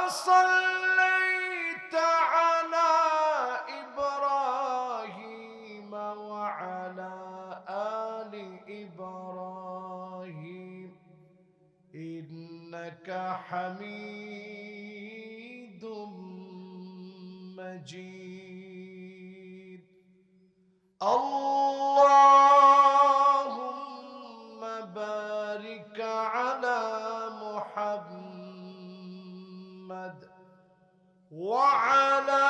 S1: صليت على إبراهيم وعلى آل إبراهيم إنك حميد مجيد اللهم بارك على محمد وعلى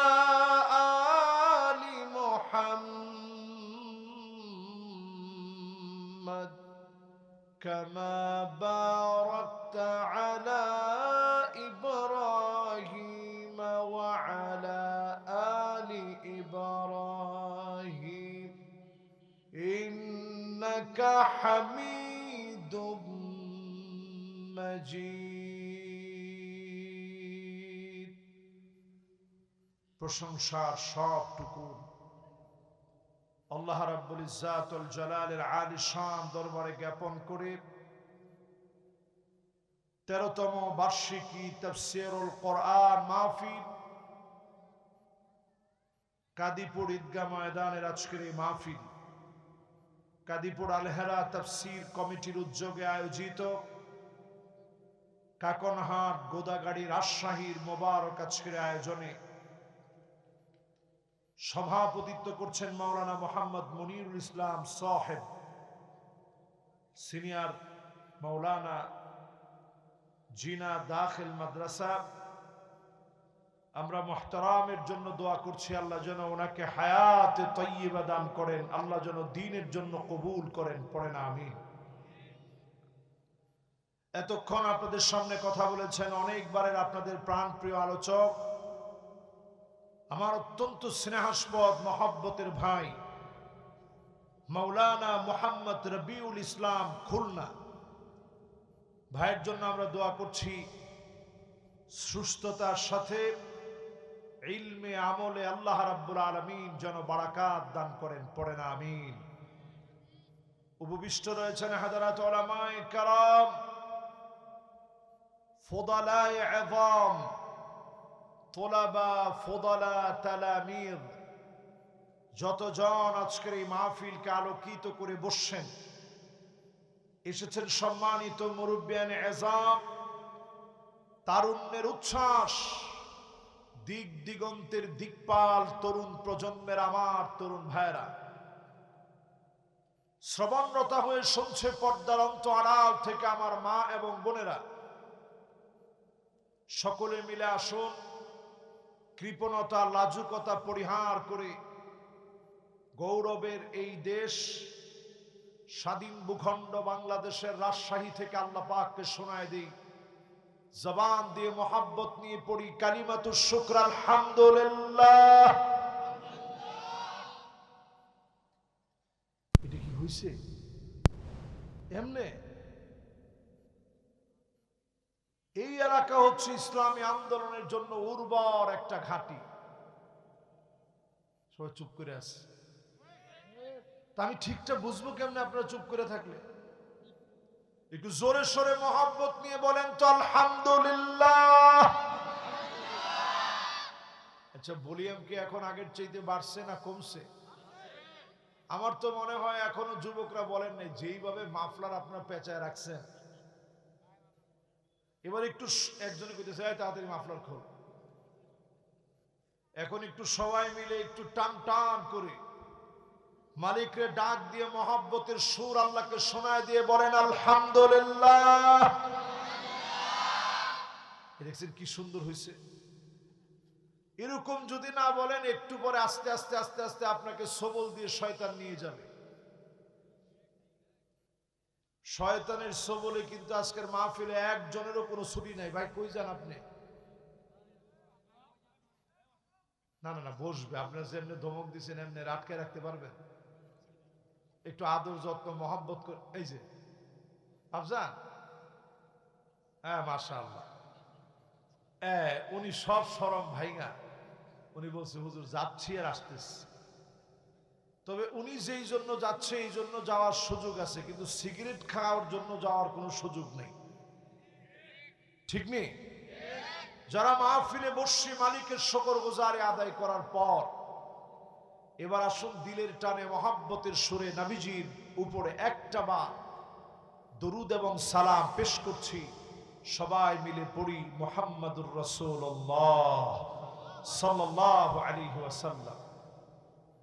S1: آل محمد كما باركت على إبراهيم وعلى آل إبراهيم إنك حميد مجيد প্রশংসার সবটুকু আল্লাহ রাব্বুল ইজ্জাত ওয়াল জালালের আলী শান দরবারে জ্ঞাপন করে 13তম বার্ষিকী তাফসীরুল কোরআন মাহফিল কাদিপুর ঈদগাহ ময়দানের আজকের এই মাহফিল কাদিপুর আল-হেরা তাফসীর কমিটির উদ্যোগে আয়োজিত কাকনহাট গোদাগাড়ি রাজশাহীর মোবারক আজকের আয়োজনে সভাপতিত্ব করছেন মাওলানা মোহাম্মদ মনিরুল ইসলাম সাহেব সিনিয়র মাওলানা জিনা দাখিল মাদ্রাসা আমরা মুহতারামের জন্য দোয়া করছি আল্লাহ যেন ওনাকে হায়াতে তয়্যিবা দান করেন আল্লাহ যেন দ্বীনের জন্য কবুল করেন পড়েন আমিন এতক্ষণ আপনাদের সামনে কথা বলেছেন অনেকবারের আপনাদের প্রাণপ্রিয় আলোচক আমার অত্যন্ত স্নেহাস্পদ মহব্বতের ভাই মাওলানা মোহাম্মদ রবিউল ইসলাম খুলনা ভাইয়ের জন্য আমরা দোয়া করছি সুস্থতার সাথে ইলমে আমলে আল্লাহ রাব্বুল আলামিন যেন বারাকাত দান করেন, পড়েন আমিন। উপবিষ্ট রয়েছেন হাজারাত উলামায়ে কেরাম, ফুদালায়ে আযম, তুলাবা, ফুদালা, তালামিদ, যতজন আজকের এই মাহফিলকে আলোকিত করে বসছেন, এসেছেন সম্মানিত মুরব্বিয়ানে আযম, তারুণ্যের উচ্ছ্বাস, দিক দিগন্তের দিকপাল তরুণ প্রজন্মের আমার তরুণ ভাইরা, শ্রবণরতা হয়ে শুনছে পর্দার অন্তরাল থেকে আমার মা এবং বোনেরা, সকলে মিলে আসুন কৃপণতা লাজুকতা পরিহার করে গৌরবের এই দেশ, স্বাধীন ভূখণ্ড বাংলাদেশের রাজশাহী থেকে আল্লাহ পাককে শোনায় দিই, জবান দিয়ে মোহাব্বত নিয়ে পড়ি কালিমাতুশ শুকর আলহামদুলিল্লাহ। এটা কি হইছে এমনে? এই এলাকা হচ্ছে ইসলামী আন্দোলনের জন্য উর্বর একটা ঘাঁটি। সবাই চুপ করে আছে, তা আমি ঠিকটা বুঝবো কেমনে আপনারা চুপ করে থাকলে? একটু জোরে সোরে মোহাব্বত নিয়ে বলেন তো আলহামদুলিল্লাহ। আচ্ছা, ভলিউম কি এখন আগের চাইতে বাড়ছে না কমছে? আমার তো মনে হয় এখনো যুবকরা বলেন নাই, যেইভাবে মাফলার আপনারা পেঁচায় রাখছেন, এবার একটু একজনে কইতেছে তাড়াতাড়ি মাফলার খোল। এখন একটু সবাই মিলে একটু টান টান করে মালিকরে ডাক দিয়ে মহব্বতের সুর আল্লাহকে শোনায় দিয়ে বলেন আলহামদুলিল্লাহ। দেখছেন কি সুন্দর হয়েছে? এরকম যদি না বলেন, একটু পরে আস্তে আস্তে আস্তে আস্তে আপনাকে সবল দিয়ে শয়তান নিয়ে যাবে। শয়তানের সবলে কিন্তু আজকের মাহফিলে একজনেরও কোনো ছুটি নাই। ভাই কই যান আপনি? না না না, বসবে। আপনার যেমনি ধমক দিচ্ছেন এমনি আটকে রাখতে পারবেন? একটু আদর যত্ন মহব্বত করে। এই যে আফজান, হ্যাঁ মাশাআল্লাহ, উনি সব শরম ভাইঙা উনি বলছে হুজুর যাচ্ছি আর আসতেছি। তবে উনি যেই জন্য যাচ্ছে এই জন্য যাওয়ার সুযোগ আছে, কিন্তু সিগারেট খাওয়ার জন্য যাওয়ার কোনো সুযোগ নেই, ঠিক নেই? যারা মাহফিলে বসে মালিকের শুকরগুজারি আদায় করার পর এবার আসুন দিলের টানে মহব্বতের সুরে নবীজির উপরে একটা বার দরুদ এবং সালাম পেশ করছি। সবাই মিলে পড়ি মুহাম্মাদুর রাসূলুল্লাহ সাল্লাল্লাহু আলাইহি ওয়াসাল্লাম।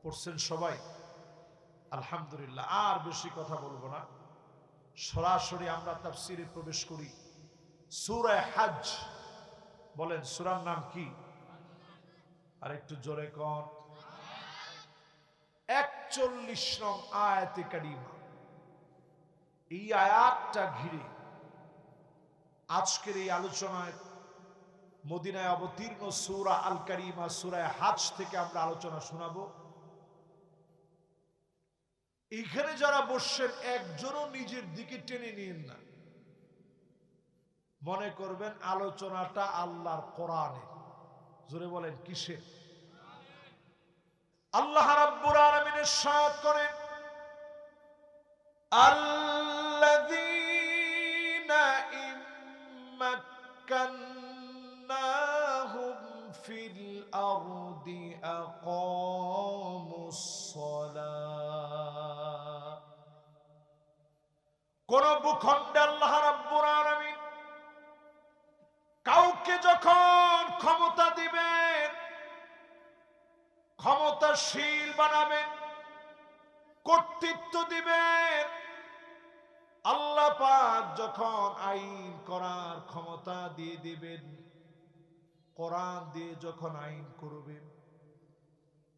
S1: পড়ছেন সবাই? আলহামদুলিল্লাহ। আর বেশি কথা বলবো না, সরাসরি আমরা তাফসিরে প্রবেশ করি। সূরা হজ, বলেন সূরার নাম কি? আর একটু জোরে কোন। 41 নং আয়াতে কারিমা। এই আয়াতটা ঘিরে আজকের এই আলোচনায় মদিনায় অবতীর্ণ সূরা আল কারিমা সূরা হজ থেকে আমরা আলোচনা শোনাবো। এখানে যারা বসছেন একজনও নিজের দিকে টেনে নিয়েন না, মনে করবেন আলোচনাটা আল্লাহর কোরআনে। জোরে বলেন কিসের? আল্লাহ রাব্বুল আলামিন ইরশাদ করেন, আল্লাযীনা ইম্মাক্কান্নাহুম ফিল আরদি আকামুস সালাহ। কোন ভূখণ্ডে আল্লাহ রাব্বুল আলামিন কাউকে যখন ক্ষমতা দিবেন, ক্ষমতাশীল বানাবেন, কর্তৃত্ব দিবেন, আল্লাহ পাক যখন আইন করার ক্ষমতা দিয়ে দিবেন, কোরআন দিয়ে যখন আইন করবেন,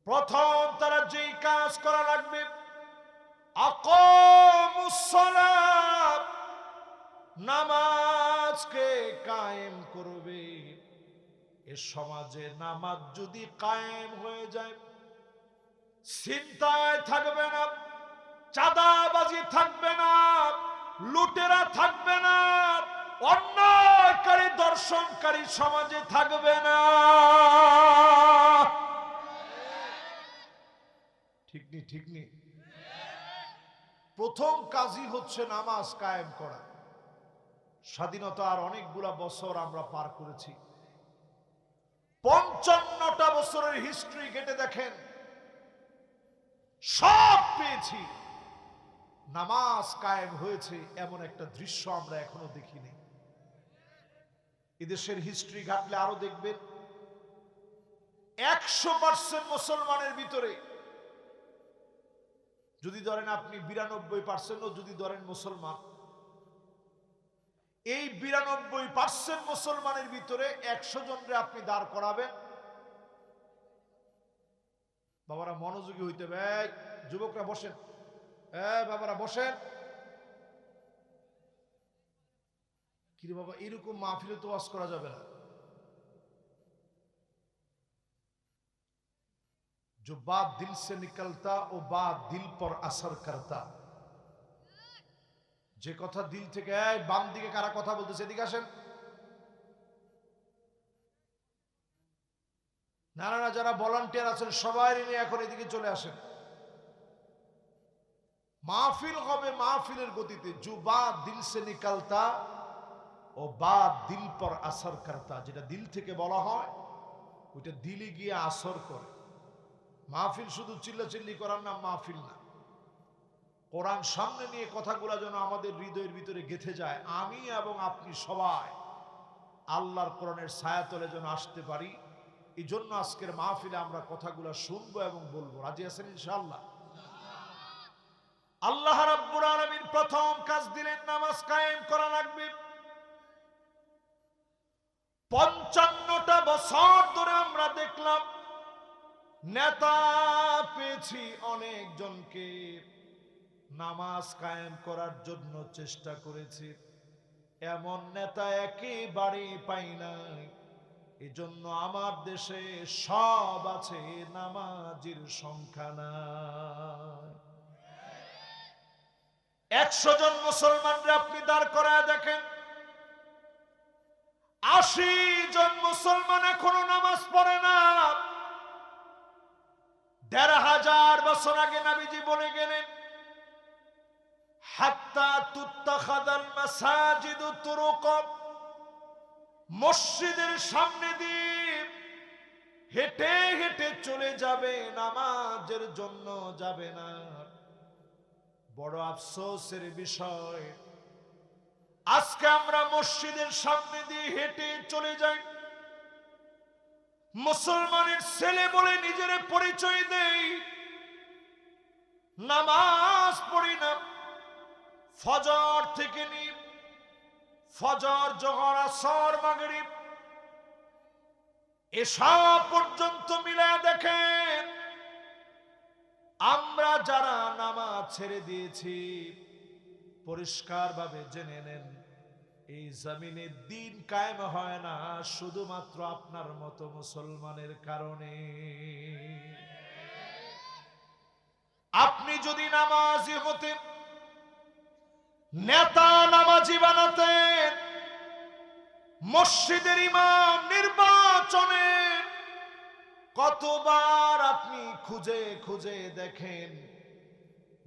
S1: প্রথম তারা যেই কাজ করা লাগবে, আকামুস সালাত, নামাজকে কায়েম করবে। এ সমাজে নামাজ যদি কায়েম হয়ে যায়, চিন্তায় থাকবে না, চাঁদাবাজি থাকবে না, লুটেরা থাকবে না, অন্যায়কারী দর্শনকারী সমাজে থাকবে না। ঠিক নি ঠিক নি? প্রথম কাজই হচ্ছে নামাজ কায়েম করা। স্বাধীনতার অনেকগুলা বছর আমরা পার করেছি। 55টা বছরের হিস্ট্রি কেটে দেখেন, সব পেয়েছি, নামাজ কায়েম হয়েছে এমন একটা দৃশ্য আমরা এখনো দেখিনি। এদেশের হিস্ট্রি ঘাটলে আরো দেখবেন 100% মুসলমানের ভিতরে যদি ধরেন আপনি 92% যদি ধরেন মুসলমান, এই 92% মুসলমানের ভিতরে 100 জনরে আপনি দাঁড় করাবেন। বাবারা মনোযোগী হইতে হবে, যুবকরা বসেন, বাবারা বসেন। কিরে বাবা, এরকম মাহফিলে তো ওয়াজ করা যাবে না। जो बात दिल से निकलता वो बात दिल पर असर करता। যে কথা দিল থেকে, বাম দিকে কারা কথা বলতেছে, এদিকে আসেন। না না না, যারা ভলান্টিয়ার আছেন সবাই নিয়ে এখন এদিকে চলে আসেন। মাহফিল হবে মাহফিলের গতিতে। जो बात दिल से निकलता ও বাত দিল পর আসর করতা। যেটা দিল থেকে বলা হয় ওইটা দিলে গিয়ে আসর করে। মাহফিল শুধু চিল্লাচিল্লি করার নাম মাহফিল না। কোরআন সামনে নিয়ে কথাগুলো যেন আমাদের হৃদয়ের ভিতরে গেঁথে যায়। আমি এবং আপনি সবাই আল্লাহর কোরআনের ছায়াতলে যেন আসতে পারি, এই জন্য আজকের মাহফিলে আমরা কথাগুলো শুনবো এবং বলবো। রাজি আছেন ইনশাআল্লাহ? আল্লাহ রাব্বুল আলামিন প্রথম কাজ দিলেন, নামাজ কায়েম করা লাগবে। 55টা বছর ধরে আমরা দেখলাম নেতা পেয়েছি অনেক জনকে, নামাজ কায়েম করার জন্য চেষ্টা করেছি, এমন নেতা একেবারে পাই নাই। এজন্য আমার দেশে সব আছে, নামাজের সংখ্যা নাই। 100 জন মুসলমানরা আপনি দাঁড় করায় দেখেন, 80 জন মুসলমান এখনো নামাজ পড়ে না। 1500 বছর আগে নবীজি বলে গেলেন, হাত্তা তুত্তাখাদাল মাসাজিদু তুরুকা। মসজিদের সামনে দিয়ে হেঁটে হেঁটে চলে যাবে, নামাজের জন্য যাবে না। বড় আফসোসের বিষয়, আজকে আমরা মসজিদের সামনে দিয়ে হেঁটে চলে যাই, মুসলমানের ছেলে বলে নিজের পরিচয় দেই, নামাজ পড়ি না। ফজর থেকে নিয়ে ফজর, জোহর, আসর, মাগরিব এশা পর্যন্ত মিলায় দেখেন, আমরা যারা নামাজ ছেড়ে দিয়েছি, পরিষ্কার ভাবে জেনে নেন, এই জমিনে দিন কায়েম হয় না শুধুমাত্র আপনার মতো মুসলমানের কারণে। আপনি যদি নামাজি হতেন, নেতা নামাজি বানাতেন, মসজিদের ইমাম নির্বাচনে কতবার আপনি খুঁজে খুঁজে দেখেন,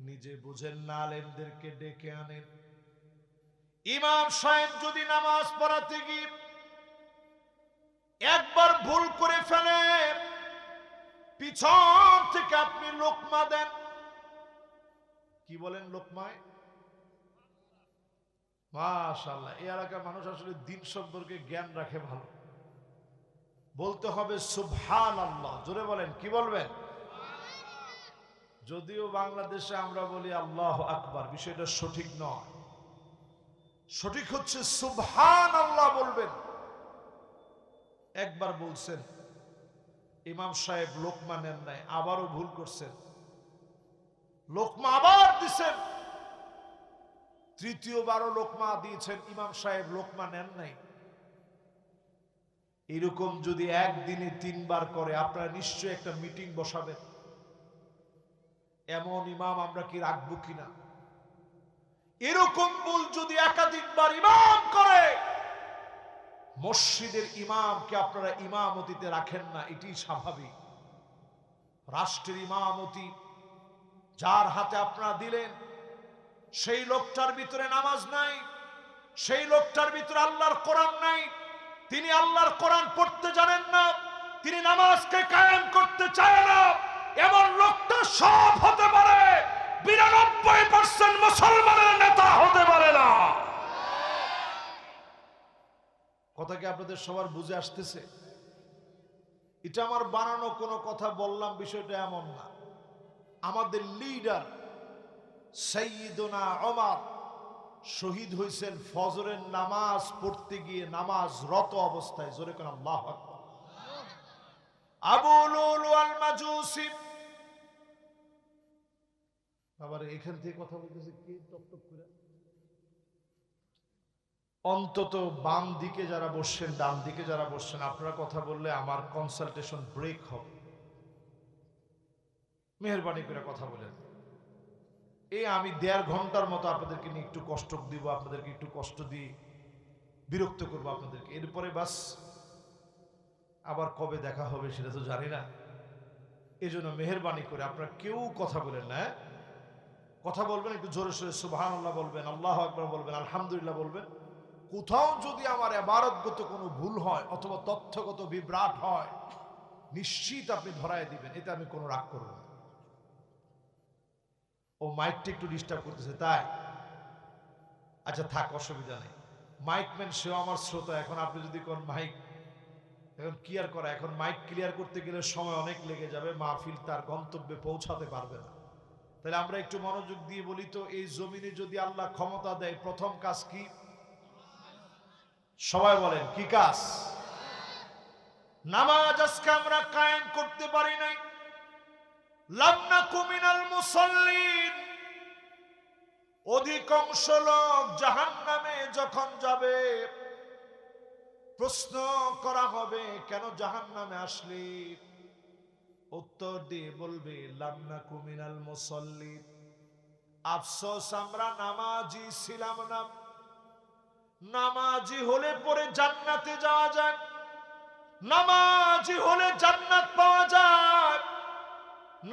S1: নিজে বুঝেন না, আলেমদেরকে ডেকে আনেন। ইমাম সাহেব যদি নামাজ পড়াতে গিয়ে একবার ভুল করে ফেলে, পিছন থেকে আপনি লোকমা দেন। কি বলেন লোকমায়? মাশাআল্লাহ, এই এলাকার মানুষ আসলে দিন সম্পর্কে জ্ঞান রাখে ভালো। বলতে হবে সুবহানাল্লাহ। জোরে বলেন, কি বলবেন? যদিও বাংলাদেশে আমরা বলি আল্লাহু আকবার, বিষয়টা সঠিক নয়। সঠিক হচ্ছে সুবহানাল্লাহ বলবেন। একবার বলছেন, ইমাম সাহেব লোকমা নেন নাই, আবারও ভুল করছেন, লোকমা আবার দিছেন, তৃতীয়বারও লোকমা দিয়েছেন, ইমাম সাহেব লোকমা নেন নাই। এরকম যদি একদিনে 3 বার করে, আপনারা নিশ্চয়ই একটা মিটিং বসাবেন, এমন ইমাম আমরা কি রাখবো কিনা। এরকম ভুল যদি একাধিকবার ইমাম করে, মসজিদের ইমামকে আপনারা ইমামতিতে রাখেন না, এটি স্বাভাবিক। রাষ্ট্রের ইমামতি যার হাতে আপনারা দিলেন সেই লোকটার ভিতরে নামাজ নাই, সেই লোকটার ভিতরে আল্লাহর কোরআন নাই, তিনি আল্লাহর কোরআন পড়তে জানেন না, তিনি নামাজকে কায়েম করতে চায় না, এমন লোকটা সব হতে পারে, 92% মুসলমানের নেতা হতে পারে না। কথা কি আপনাদের সবার বুঝে আসতেছে? এটা আমার বানানো কোনো কথা বললাম, বিষয়টা এমন না। আমাদের লিডার সাইয়্যিদুনা ওমর শহীদ হয়েছেন ফজরের নামাজ পড়তে গিয়ে, নামাজরত অবস্থায়। জোরে কোন আল্লাহু আকবার। আবু লুলু আল মাজুসি, আবার এখান থেকে কথা বলতেছে কি টকটক করে। অন্তত বাম দিকে যারা বসছেন, ডান দিকে যারা বসছেন, আপনারা কথা বললে আমার কনসালটেশন ব্রেক হবে, মেহেরবানি করে কথা বলেন। এই আমি 1.5 ঘন্টার মতো আপনাদেরকে নিয়ে একটু কষ্ট দিব, আপনাদেরকে একটু কষ্ট দিয়ে বিরক্ত করবো আপনাদেরকে, এরপরে বাস আবার কবে দেখা হবে সেটা তো জানি না। এই জন্য মেহেরবানি করে আপনারা কেউ কথা বলেন না, কথা বলবেন একটু জোরে সোরে সুবহানাল্লাহ বলবেন, আল্লাহু আকবার বলবেন, আলহামদুলিল্লাহ বলবেন। কোথাও যদি আমার ইবাদতগত কোনো ভুল হয় অথবা তথ্যগত বিভ্রাট হয়, নিশ্চিত আপনি ধরায় দিবেন, এতে আমি কোনো রাগ করব না। ও মাইকটা একটু ডিস্টার্ব করতেছে তাই, আচ্ছা থাক, অসুবিধা নেই। মাইকম্যান সেও আমার শ্রোতা, এখন আপনি যদি কোন মাইক এখন ক্লিয়ার করা, এখন মাইক ক্লিয়ার করতে গেলে সময় অনেক লেগে যাবে, মাহফিল তার গন্তব্যে পৌঁছাতে পারবে না। তাহলে আমরা একটু মনোযোগ দিয়ে বলি তো, এই জমিনে যদি আল্লাহ ক্ষমতা দেয়, প্রথম কাজ কি? সবাই বলেন কি কাজ? নামাজ আজকে আমরা কায়েম করতে পারি নাই। লাম নাকু মিনাল মুসাল্লিন, অধিকাংশ লোক জাহান্নামে যখন যাবে প্রশ্ন করা হবে কেন জাহান্নামে আসলি? উত্তর দিয়ে বলবে লাম নাকু মিনাল মুসাল্লিন, আফসোস আমরা নামাজি ছিলাম না। নামাজি হলে পরে জান্নাতে যাওয়া যায়, নামাজি হলে জান্নাত পাওয়া যায়।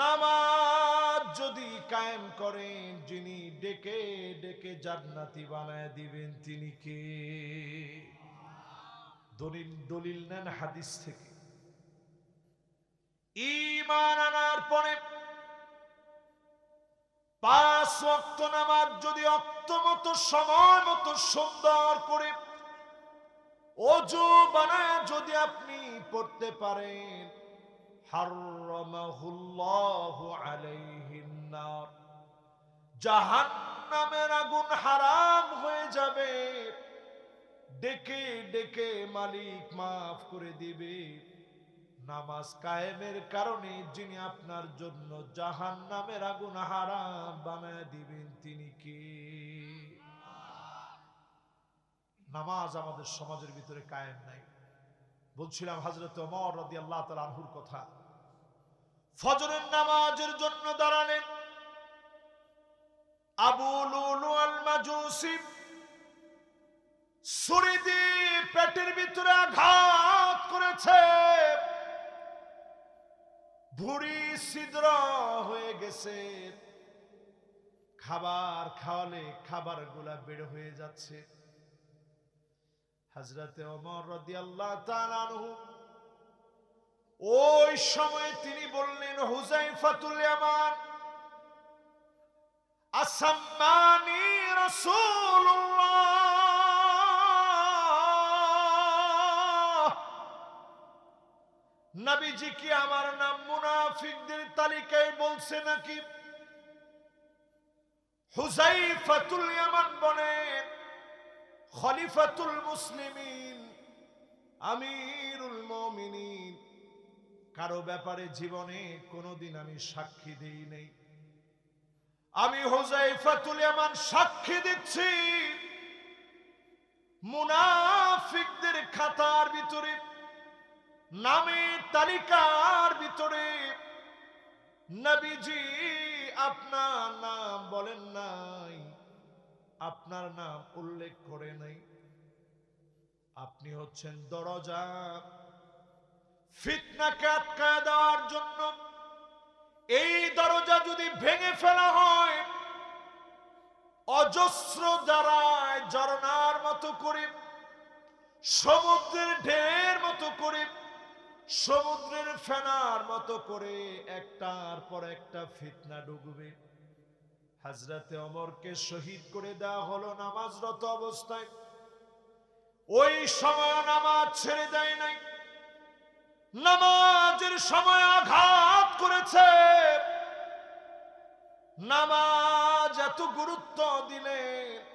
S1: নামাজ যদি কায়েম করেন, যিনি ডেকে ডেকে জান্নাতি বানায় দিবেন তিনি কে? দলিল নেন হাদিস থেকে। ঈমান আনার পরে 5 ওয়াক্ত নামাজ যদি ওয়াক্ত মতো সময় মতো সুন্দর করে ওযু বানায় যদি আপনি পড়তে পারেন, হারামাহুল্লাহু আলাইহিন নার, জাহান্নামের আগুন হারাম হয়ে যাবে। ডেকে ডেকে মালিক মাফ করে দিবে। নামাজ কায়েমের কারণে যিনি আপনার জন্য জাহান্নামের আগুন হারাম বানায় দিবেন তিনি কে? নামাজ আমাদের সমাজের ভিতরে কায়েম নাই। বলছিলাম হযরত ওমর রাদিয়াল্লাহু তাআলা আনহুর কথা। ফজরের নামাজের জন্য দাঁড়ালেন, আবু লুলু আল মাজুসি ছুরি দিয়ে পেটের ভিতরে আঘাত করেছে, ভুঁড়ি ছিদ্র হয়ে গেছে। খাবার খাওয়ালে খাবার গুলা বের হয়ে যাচ্ছে। হযরতে ওমর রাদিয়াল্লাহু তাআলা আনহু ওই সময় তিনি বললেন, হুযায়ফাতুল ইয়ামান, আসাম্মানি রাসূলুল্লাহ, নবীজি কি আমার নাম মুনাফিকদের তালিকায় বলছে নাকি? হুযায়ফাতুল ইয়ামান বলেন, খলিফাতুল মুসলিমিন, আমিরুল মুমিনিন, কারো ব্যাপারে জীবনে কোনোদিন আমি সাক্ষী দেই নাই। আমি হুযায়ফাতুল ইয়ামান সাক্ষী দিচ্ছি, মুনাফিকদের খাতার ভিতরে, নামের তালিকার ভিতরে নবীজি আপনার নাম বলেন নাই, আপনার নাম উল্লেখ করে নাই। আপনি হচ্ছেন দরজা, ফিতনাকে আটকায় দেওয়ার জন্য, এই দরজা যদি ভেঙে ফেলা হয়, অজস্র দ্বারায় ঝরনার মতো করে, সমুদ্রের ঢের মতো করে, সমুদ্রের ফেনার মতো করে একটার পর একটা ফিতনা ঢুকবে। হযরতে ওমরকে শহীদ করে দেওয়া হলো নামাজরত অবস্থায়। ওই সময় নামাজ ছেড়ে দেয় নাই, নামাজের সময় আঘাত করেছে। নামাজ এত গুরুত্ব দিলেন,